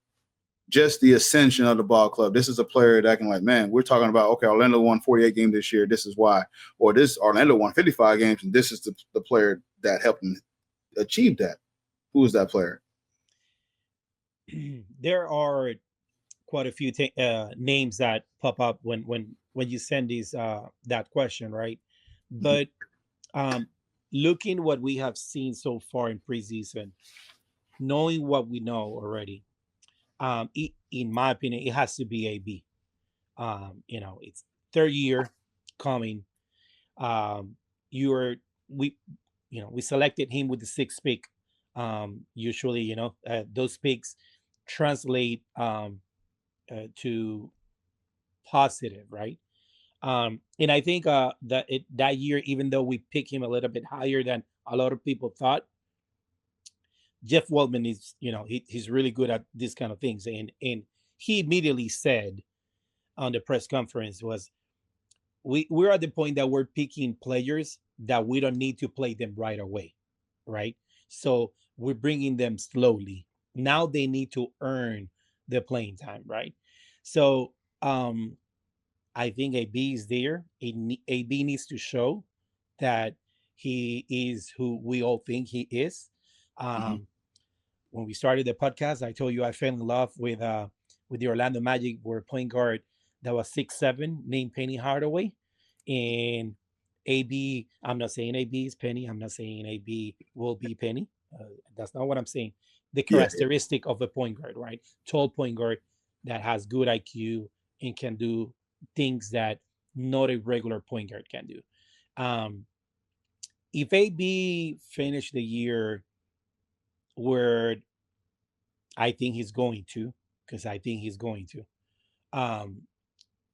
just the ascension of the ball club? This is a player that can we're talking about, okay, Orlando won 48 games this year. This is why. Or this Orlando won 55 games, and this is the player that helped them achieve that. Who is that player? There are quite a few names that pop up when you send these that question, right? But looking what we have seen so far in preseason, knowing what we know already, in my opinion, it has to be AB. It's third year coming. We selected him with the sixth pick. Usually, those picks translate to positive, right? And I think that year, even though we picked him a little bit higher than a lot of people thought, Jeff Waldman is, he's really good at these kind of things. And he immediately said on the press conference we're at the point that we're picking players that we don't need to play them right away, right? So we're bringing them slowly. Now they need to earn the playing time, right? So I think AB is there. AB needs to show that he is who we all think he is. When we started the podcast, I told you I fell in love with the Orlando Magic, where a point guard that was 6'7", named Penny Hardaway. And AB, I'm not saying AB is Penny. I'm not saying AB will be Penny. That's not what I'm saying. The characteristic of a point guard, right? Tall point guard that has good IQ and can do things that not a regular point guard can do. If AB finished the year where I think he's going to,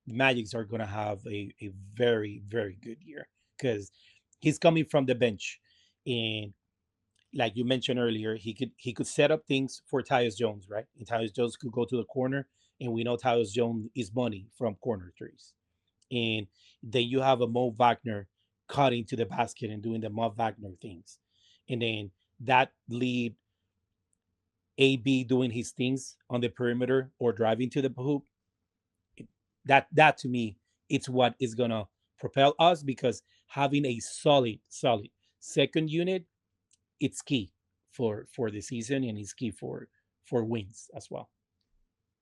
the Magics are going to have a very, very good year because he's coming from the bench. And like you mentioned earlier, he could set up things for Tyus Jones, right? And Tyus Jones could go to the corner, and we know Tyus Jones is money from corner threes. And then you have a Mo Wagner cutting to the basket and doing the Mo Wagner things. And then that lead AB doing his things on the perimeter or driving to the hoop. That to me, it's what is going to propel us, because having a solid second unit, it's key for the season, and it's key for wins as well.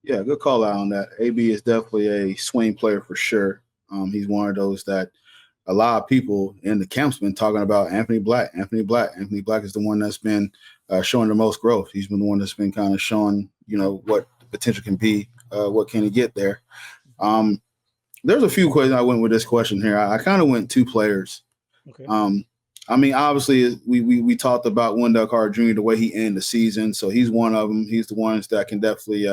Yeah, good call out on that. AB is definitely a swing player for sure. He's one of those that a lot of people in the camp's been talking about. Anthony Black is the one that's been showing the most growth. He's been the one that's been kind of showing, what the potential can be, what can he get there. There's a few questions I went with this question here. I kind of went two players. Okay. Obviously we talked about Wendell Carter Jr., the way he ended the season. So he's one of them. He's the ones that can definitely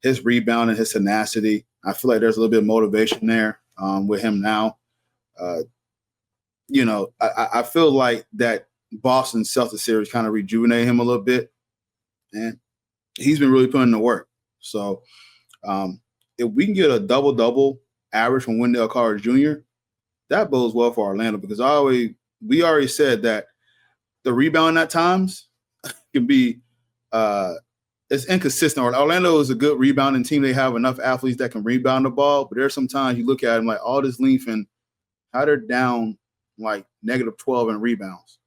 his rebound and his tenacity. I feel like there's a little bit of motivation there with him now. I feel like that Boston Celtics series kind of rejuvenated him a little bit, and he's been really putting in the work. So if we can get a double-double average from Wendell Carter Jr., that bodes well for Orlando, because we already said that the rebound at times can be it's inconsistent. Orlando is a good rebounding team. They have enough athletes that can rebound the ball, but there's sometimes you look at them like all this length and how they're down like -12 in rebounds.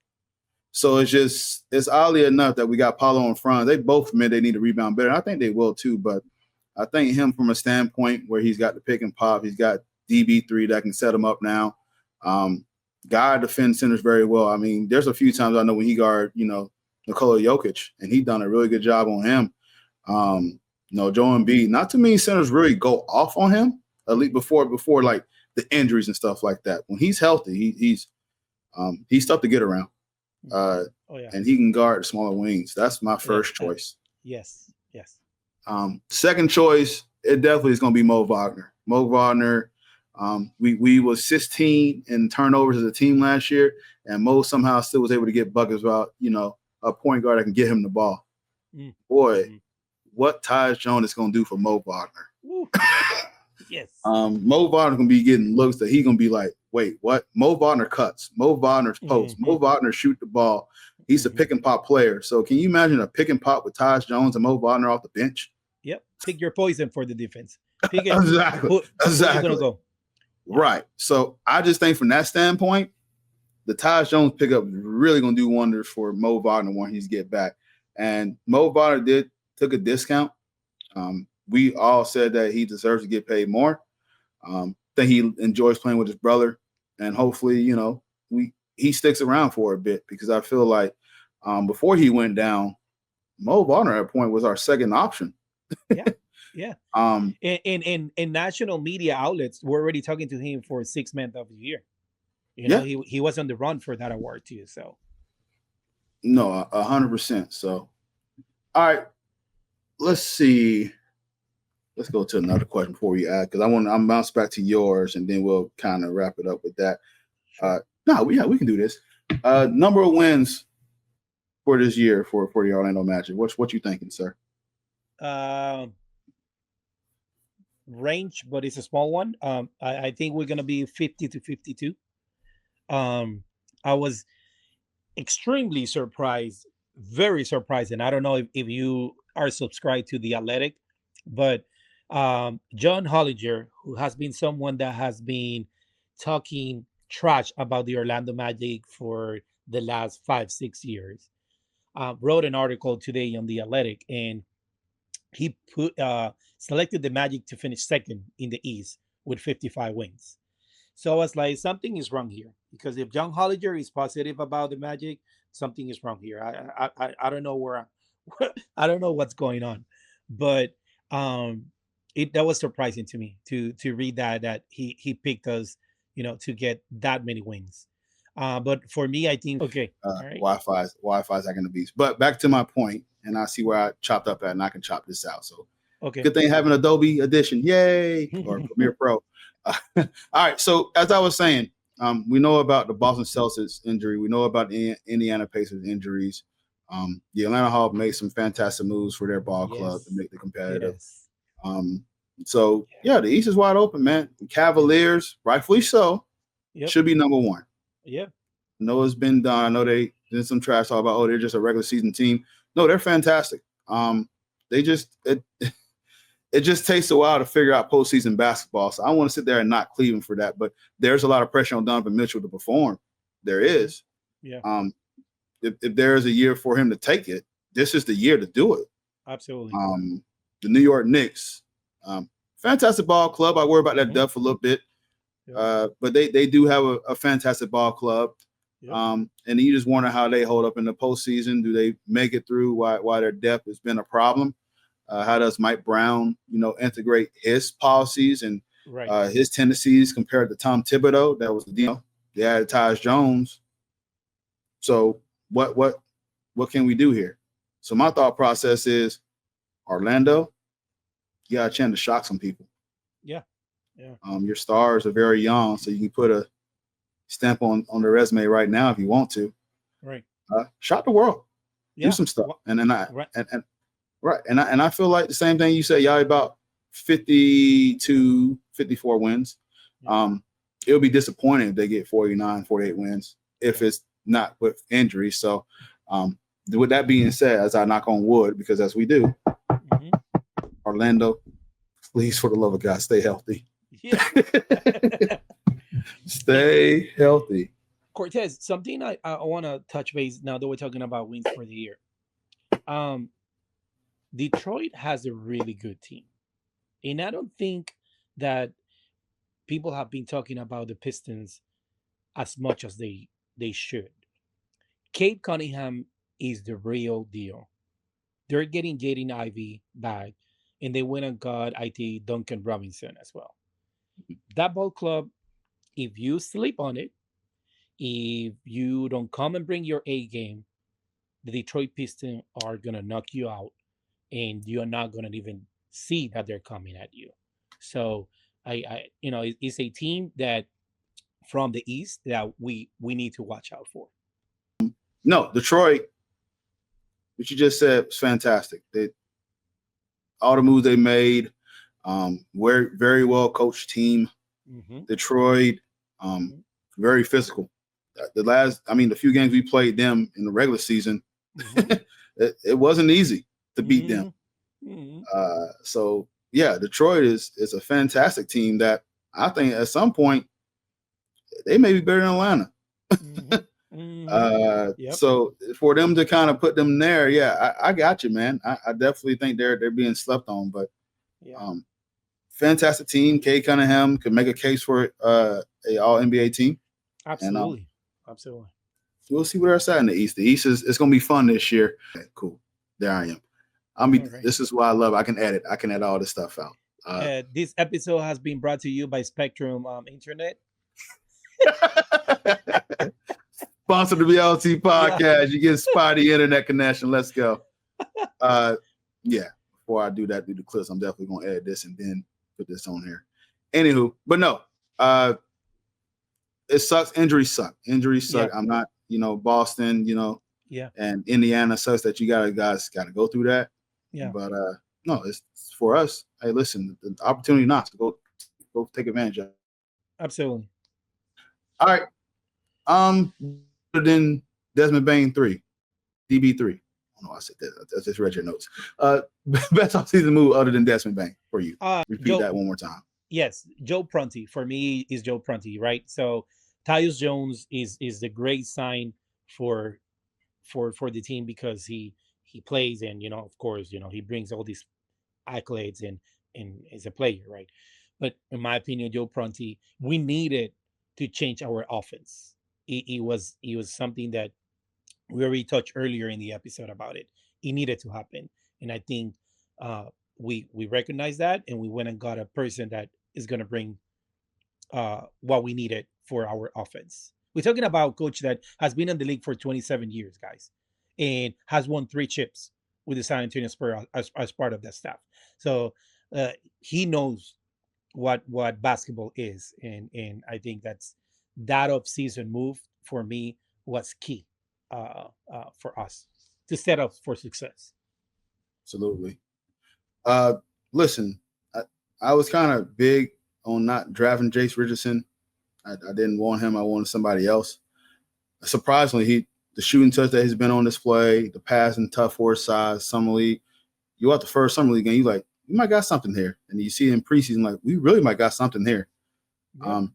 So it's oddly enough that we got Paolo and Franz. They both admit they need to rebound better. I think they will too, but I think him from a standpoint where he's got the pick and pop, he's got DB3 that can set him up now. Guy defends centers very well. I mean, there's a few times I know when he guard, Nikola Jokic, and he done a really good job on him. Joe Embiid, not too many centers really go off on him, at least before like the injuries and stuff like that. When he's healthy, he's tough to get around. And he can guard smaller wings. That's my first choice. Yes. Second choice, it definitely is going to be Mo Wagner. Mo Wagner, we was 16 in turnovers as a team last year, and Mo somehow still was able to get buckets without, a point guard that can get him the ball. Boy, what Tyus Jones is going to do for Mo Wagner. Yes. Mo Wagner going to be getting looks that he's going to be like, wait, what? Mo Wagner cuts. Mo Wagner's post. Mo Wagner shoot the ball. He's a pick and pop player. So can you imagine a pick and pop with Tyus Jones and Mo Wagner off the bench? Yep. Pick your poison for the defense. Pick it. Exactly. Who's gonna go? Right. So I just think from that standpoint, the Tyus Jones pickup is really going to do wonders for Mo Wagner when he's get back. And Mo Wagner took a discount. We all said that he deserves to get paid more. That he enjoys playing with his brother, and hopefully, he sticks around for a bit, because I feel like before he went down, Mo Wagner at a point was our second option. Yeah. In national media outlets, we're already talking to him for 6th Man of the Year. He was on the run for that award too. So, no, 100%. So, all right, let's see. Let's go to another question before we add, because I'm bounce back to yours, and then we'll kind of wrap it up with that. We can do this. Number of wins for this year for the Orlando Magic. What you thinking, sir? Range, but it's a small one. I think we're gonna be 50 to 52. I was extremely surprised, very surprised, and I don't know if you are subscribed to The Athletic, but John Hollinger, who has been someone that has been talking trash about the Orlando Magic for the last 5-6 years, wrote an article today on The Athletic, and he selected the Magic to finish second in the East with 55 wins. So I was like, something is wrong here, because if John Hollinger is positive about the Magic, something is wrong here. I don't know I don't know what's going on, but that was surprising to me to read that he picked us, to get that many wins. But for me, I think right. Wi-Fi's acting the beast. But back to my point, and I see where I chopped up at, and I can chop this out. So good thing having Adobe Edition, yay, or Premiere Pro. All right. So as I was saying, we know about the Boston Celtics injury. We know about the Indiana Pacers injuries. The Atlanta Hawks made some fantastic moves for their ball club to make it competitive. The East is wide open, man. The Cavaliers, rightfully so, should be number one. Yeah. I know it's been done. I know they did some trash talk about, they're just a regular season team. No, they're fantastic. It just takes a while to figure out postseason basketball. So I want to sit there and knock Cleveland for that. But there's a lot of pressure on Donovan Mitchell to perform. There is. Yeah. If there is a year for him to take it, this is the year to do it. Absolutely. The New York Knicks, fantastic ball club. I worry about that depth a little bit. But they do have a fantastic ball club. And you just wonder how they hold up in the postseason. Do they make it through? Why their depth has been a problem? How does Mike Brown, integrate his policies and his tendencies compared to Tom Thibodeau? That was the deal. They added Tyus Jones. So what can we do here? So my thought process is Orlando, you got a chance to shock some people. Yeah. Your stars are very young, so you can put a stamp on the resume right now if you want to. Right. Shock the world. Yeah. Do some stuff. And then Right. And I feel like the same thing you said, Yadi, about 52, 54 wins. It'll be disappointing if they get 49, 48 wins if it's not with injury. So with that being said, as I knock on wood, because as we do, Orlando, please, for the love of God, stay healthy. Yeah. Stay healthy. Cortez, something I want to touch base now that we're talking about wins for the year. Detroit has a really good team. And I don't think that people have been talking about the Pistons as much as they should. Kate Cunningham is the real deal. They're getting Jaden Ivey back, and they went and got, I think, Duncan Robinson as well. That ball club, if you sleep on it, if you don't come and bring your A game, the Detroit Pistons are going to knock you out, and you're not going to even see that they're coming at you. So, it's a team that from the East that we need to watch out for. No, Detroit, what you just said was fantastic. All the moves they made, very well coached team. Detroit, very physical. The few games we played them in the regular season, it wasn't easy to beat them. So yeah, Detroit is a fantastic team that I think at some point they may be better than Atlanta. So for them to kind of put them there, yeah, I got you, man. I definitely think they're being slept on, but fantastic team. Kay Cunningham could make a case for a All NBA team. Absolutely, absolutely. We'll see where it's at in the East. The East it's going to be fun this year. Okay, cool. There I am. This is what I love. I can edit all this stuff out. This episode has been brought to you by Spectrum Internet. Sponsor the BLT podcast. Yeah. You get spotty internet connection. Let's go. Before I do the clips, I'm definitely going to edit this and then put this on here. Anywho, but no, it sucks. Injuries suck. Yeah. I'm not, Boston, and Indiana sucks that you guys got to go through that. Yeah. But no, it's for us. Hey, listen, the opportunity not to go take advantage of it. Absolutely. All right. Other than Desmond Bain 3, DB 3. I don't know. I said that. I just read your notes. Best offseason move other than Desmond Bain for you. Repeat that one more time. Yes, Joe Prunty for me is Joe Prunty, right? So Tyus Jones is the great sign for the team because he plays and of course he brings all these accolades and is a player, right? But in my opinion, Joe Prunty, we needed to change our offense. It was something that we already touched earlier in the episode about it. It needed to happen, and I think we recognized that, and we went and got a person that is going to bring what we needed for our offense. We're talking about a coach that has been in the league for 27 years, guys, and has won 3 chips with the San Antonio Spurs as part of that staff. So he knows what basketball is, and I think that off-season move for me was key for us to set up for success. Absolutely. Listen, I was kind of big on not drafting Jace Richardson. I didn't want him. I wanted somebody else. Surprisingly, the shooting touch that he's been on display, the passing, tough for his size, summer league. You out the first summer league game, you like, we might got something here. And you see it in preseason, like, we really might got something here. Yeah.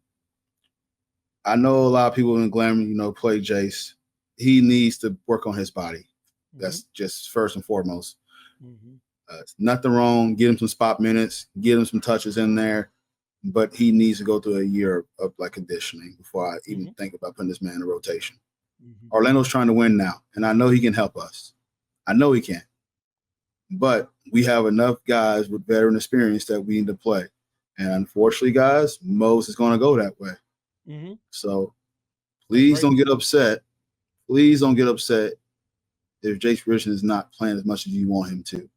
I know a lot of people in Glamour, play Jace. He needs to work on his body. That's just first and foremost. Nothing wrong. Get him some spot minutes. Get him some touches in there. But he needs to go through a year of conditioning before I even think about putting this man in a rotation. Orlando's trying to win now, and I know he can help us. I know he can. But we have enough guys with veteran experience that we need to play. And unfortunately, guys, Mose is going to go that way. So please don't get upset. Please don't get upset if Jace Richardson is not playing as much as you want him to.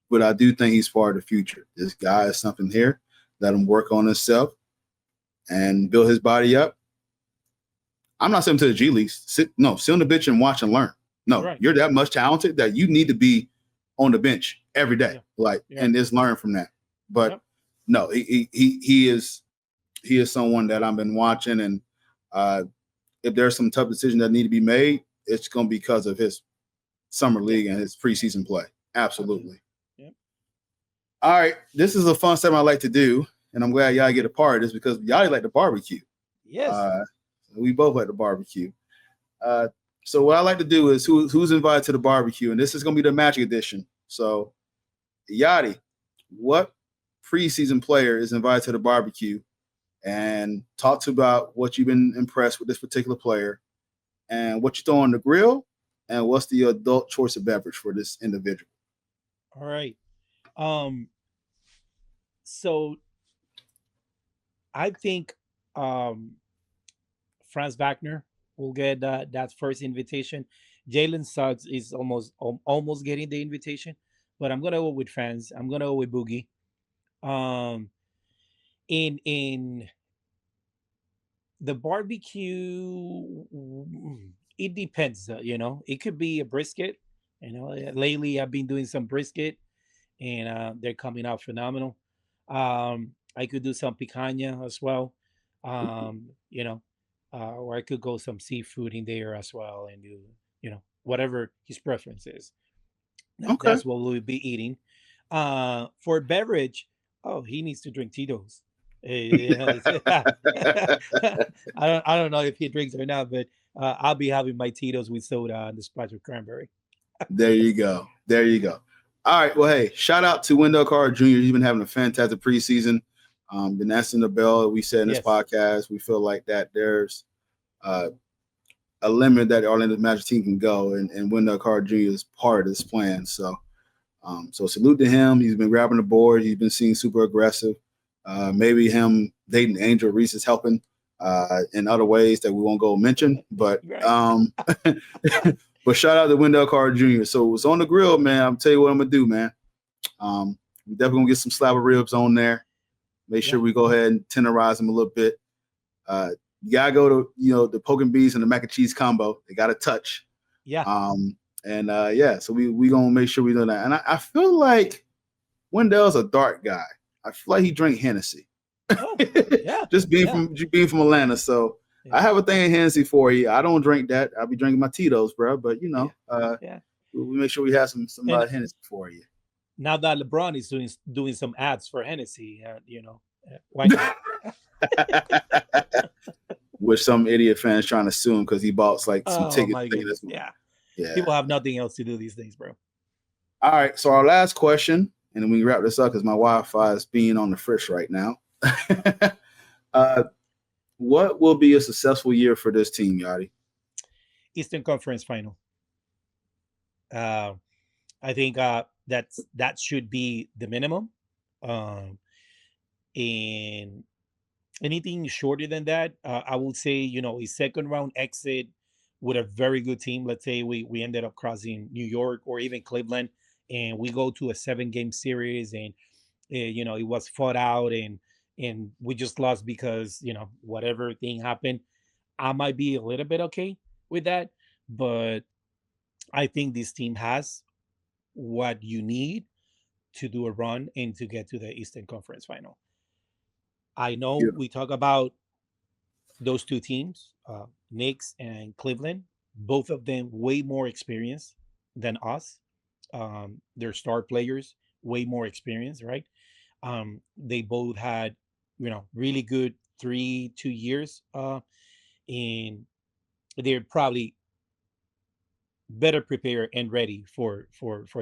but I do think he's part of the future. This guy is something here. Let him work on himself and build his body up. I'm not sending him to the G League. Sit on the bench and watch and learn. No, Right. You're that much talented that you need to be on the bench every day, and just learn from that. But no, he is someone that I've been watching, and if there's some tough decisions that need to be made, it's going to be because of his summer league and his preseason play. Absolutely. Yep. All right, this is a fun segment I like to do, and I'm glad y'all get a part of this because y'all like the barbecue. Yes. We both like the barbecue. So what I like to do is who's invited to the barbecue, and this is going to be the Magic edition. So, Yadi, what preseason player is invited to the barbecue? And talk to about what you've been impressed with this particular player, and what you throw on the grill, and what's the adult choice of beverage for this individual. All right. So I think Franz Wagner will get that first invitation. Jalen Suggs is almost getting the invitation, but I'm gonna go with Franz. I'm gonna go with Boogie. In the barbecue, it depends. It could be a brisket. Lately I've been doing some brisket, and they're coming out phenomenal. I could do some picanha as well. Or I could go some seafood in there as well, and do whatever his preference is. Okay. That's what we'll be eating. For beverage, he needs to drink Tito's. I don't know if he drinks or not, but I'll be having my Tito's with soda and the splash of cranberry. There you go. All right. Well, hey, shout out to Wendell Carter Jr. He's been having a fantastic preseason. Been answering the bell. We said in this podcast, we feel like that there's a limit that the Orlando Magic team can go, and Wendell Carter Jr. is part of this plan. So, salute to him. He's been grabbing the board. He's been seeing super aggressive. Maybe him dating Angel Reese is helping in other ways that we won't go mention. But but shout out to Wendell Carter Jr. So it's on the grill, man. I'm tell you what I'm gonna do, man. We're definitely gonna get some slab of ribs on there. Make sure we go ahead and tenderize them a little bit. You gotta go to the poke and beans and the mac and cheese combo. They got to touch. Yeah. So we gonna make sure we do that. And I feel like Wendell's a dark guy. I feel like he drank Hennessy. Oh, yeah. Just being from Atlanta. So I have a thing in Hennessy for you. I don't drink that. I'll be drinking my Tito's, bro. But we make sure we have some Hennessy for you. Now that LeBron is doing some ads for Hennessy, why not? With some idiot fans trying to sue him because he bought like some tickets. Yeah. People have nothing else to do these days, bro. All right. So our last question, and then we wrap this up because my Wi-Fi is being on the fritz right now. What will be a successful year for this team, Yadi? Eastern Conference Final. I think that should be the minimum. And anything shorter than that, I would say, a second round exit with a very good team. Let's say we ended up crossing New York or even Cleveland, and we go to a 7-game series, and it was fought out, and we just lost because whatever thing happened. I might be a little bit okay with that, but I think this team has what you need to do a run and to get to the Eastern Conference Final. I know we talk about those two teams, Knicks and Cleveland, both of them way more experienced than us. Their star players, way more experienced, right? They both had, really good 2 years, and they're probably better prepared and ready for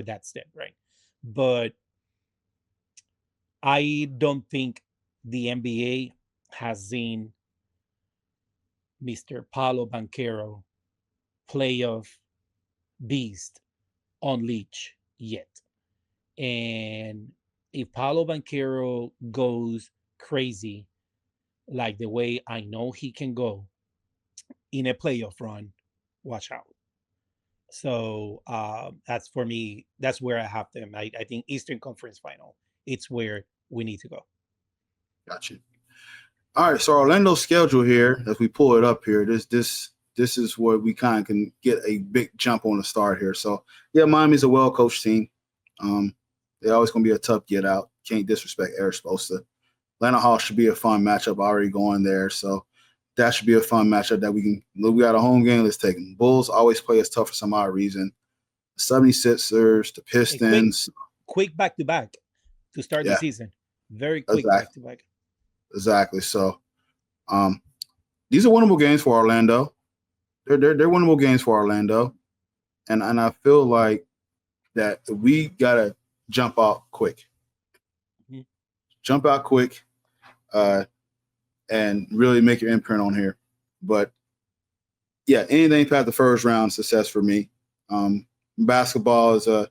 that step, right? But I don't think the NBA has seen Mr. Paolo Banchero, playoff beast, on leash yet. And if Paolo Banchero goes crazy, like the way I know he can go in a playoff run, watch out. So that's for me. That's where I have them. I think Eastern Conference Final. It's where we need to go. Gotcha. All right, so Orlando's schedule here, as we pull it up here, this is where we kind of can get a big jump on the start here. So yeah, Miami's a well-coached team. They're always going to be a tough get out. Can't disrespect Eric Spoelstra. Atlanta Hall should be a fun matchup already going there. So that should be a fun matchup that we can look. We got a home game. Let's take them. Bulls always play us tough for some odd reason. The 76ers, the Pistons. Quick back-to-back to start the season. Very quick back-to-back. Exactly. So these are winnable games for Orlando. They're winnable games for Orlando. And I feel like that we got to jump out quick. Mm-hmm. Jump out quick. And really make your imprint on here. But, yeah, anything past the first round success for me. Basketball is a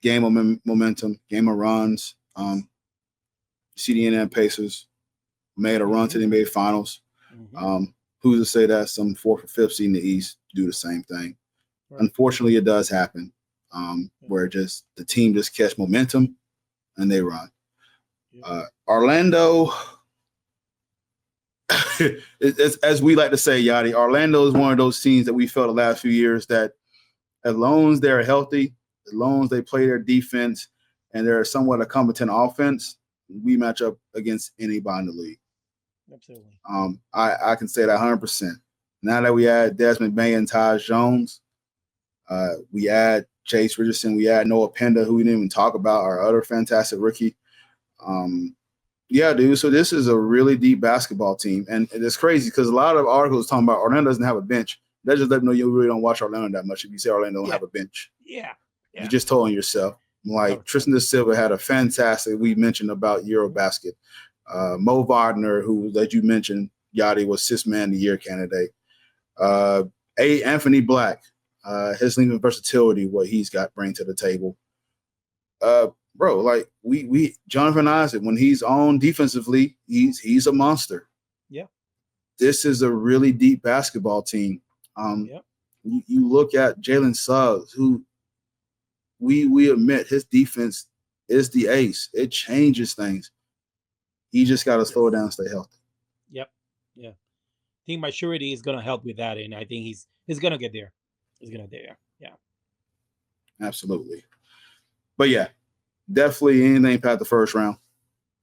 game of momentum, game of runs. CDN Pacers made a run to the NBA Finals. Mm-hmm. Who's to say that some fourth or fifth seed in the East do the same thing? Right. Unfortunately, it does happen where just the team just catch momentum and they run. Yeah. Orlando – as we like to say, Yadi, Orlando is one of those teams that we felt the last few years that as long as they're healthy, as long as they play their defense and they're somewhat a competent offense, we match up against anybody in the league. Absolutely. I can say that 100%. Now that we add Desmond Bane and Taj Jones, we add Chase Richardson, we add Noah Penda, who we didn't even talk about, our other fantastic rookie. Yeah, dude. So this is a really deep basketball team. And it's crazy because a lot of articles talking about Orlando doesn't have a bench. That just let me know you really don't watch Orlando that much if you say Orlando don't have a bench. Yeah. You just told on yourself. Like Tristan Da Silva had a fantastic, we mentioned about Eurobasket. Mo Wagner, who, that you mentioned, Yadi, was Sixth Man of the Year candidate. Anthony Black, his length and versatility, what he's got bring to the table. Bro, like we Jonathan Isaac, when he's on defensively, he's a monster. Yeah. This is a really deep basketball team. You look at Jalen Suggs, who we admit his defense is the ace. It changes things. He just got to slow it down and stay healthy. Yep. Yeah. I think maturity is going to help with that, and I think he's going to get there. He's going to get there. Yeah. Absolutely. But yeah. Definitely anything past the first round.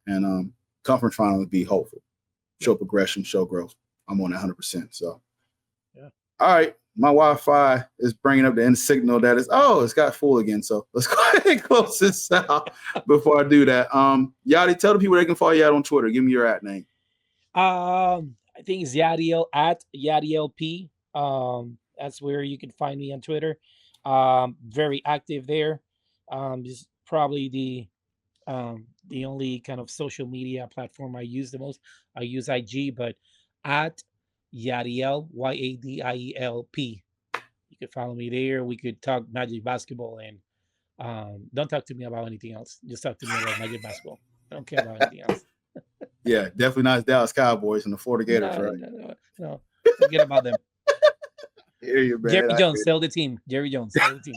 And conference final would be hopeful. Show progression, show growth. I'm on 100%. So, yeah. All right. My Wi-Fi is bringing up the end signal that is, it's got full again. So let's go ahead and close this out before I do that. Yadi, tell the people they can follow you out on Twitter. Give me your @ name. I think it's Yadiel at YadiLP. That's where you can find me on Twitter. Very active there. Just probably the only kind of social media platform I use the most. I use IG, but at Yadiel, YADIELP. You could follow me there. We could talk Magic basketball, and don't talk to me about anything else. Just talk to me about Magic basketball. I don't care about anything else. Yeah, definitely not Dallas Cowboys and the Florida Gators, right? No. Forget about them. Hear you, man. Jerry Jones, sell the team. Jerry Jones, sell the team.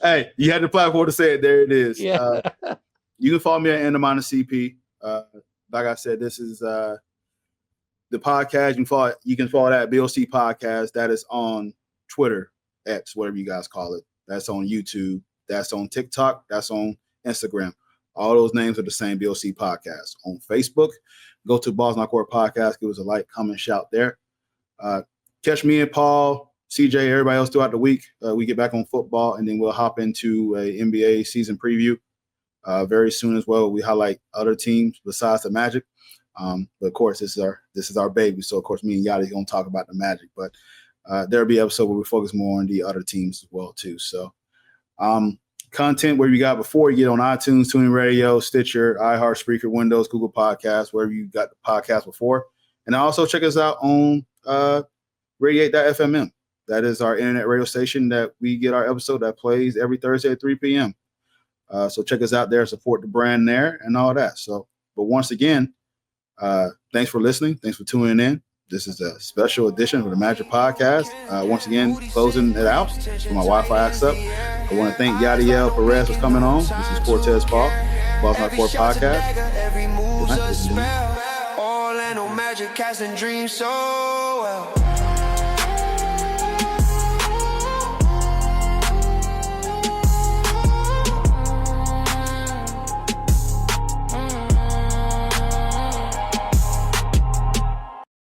Hey, you had the platform to say it. There it is. Yeah. You can follow me at _CP. Like I said, this is the podcast. You can follow that BOC Podcast. That is on Twitter, X, whatever you guys call it. That's on YouTube. That's on TikTok. That's on Instagram. All those names are the same BOC Podcast. On Facebook, go to Balls Not Court Podcast. Give us a like, comment, shout there. Catch me and Paul, CJ, everybody else throughout the week. We get back on football, and then we'll hop into a NBA season preview very soon as well. We highlight other teams besides the Magic. But of course, this is our baby. So of course, me and Yadi are going to talk about the Magic. But there'll be an episode where we focus more on the other teams as well too. So content where you got before you get on iTunes, TuneIn Radio, Stitcher, iHeart, Spreaker, Windows, Google Podcasts, wherever you got the podcast before. And also check us out on Radiate.fm. That is our internet radio station that we get our episode that plays every Thursday at 3 p.m. So check us out there, support the brand there and all that. So, but once again, thanks for listening. Thanks for tuning in. This is a special edition of the Magic Podcast. Once again, closing it out for my Wi-Fi acts up. I want to thank Yadi Perez for coming on. This is Cortez Paul, Baltimore Paul Podcast. Orlando Magic casting dreams so well.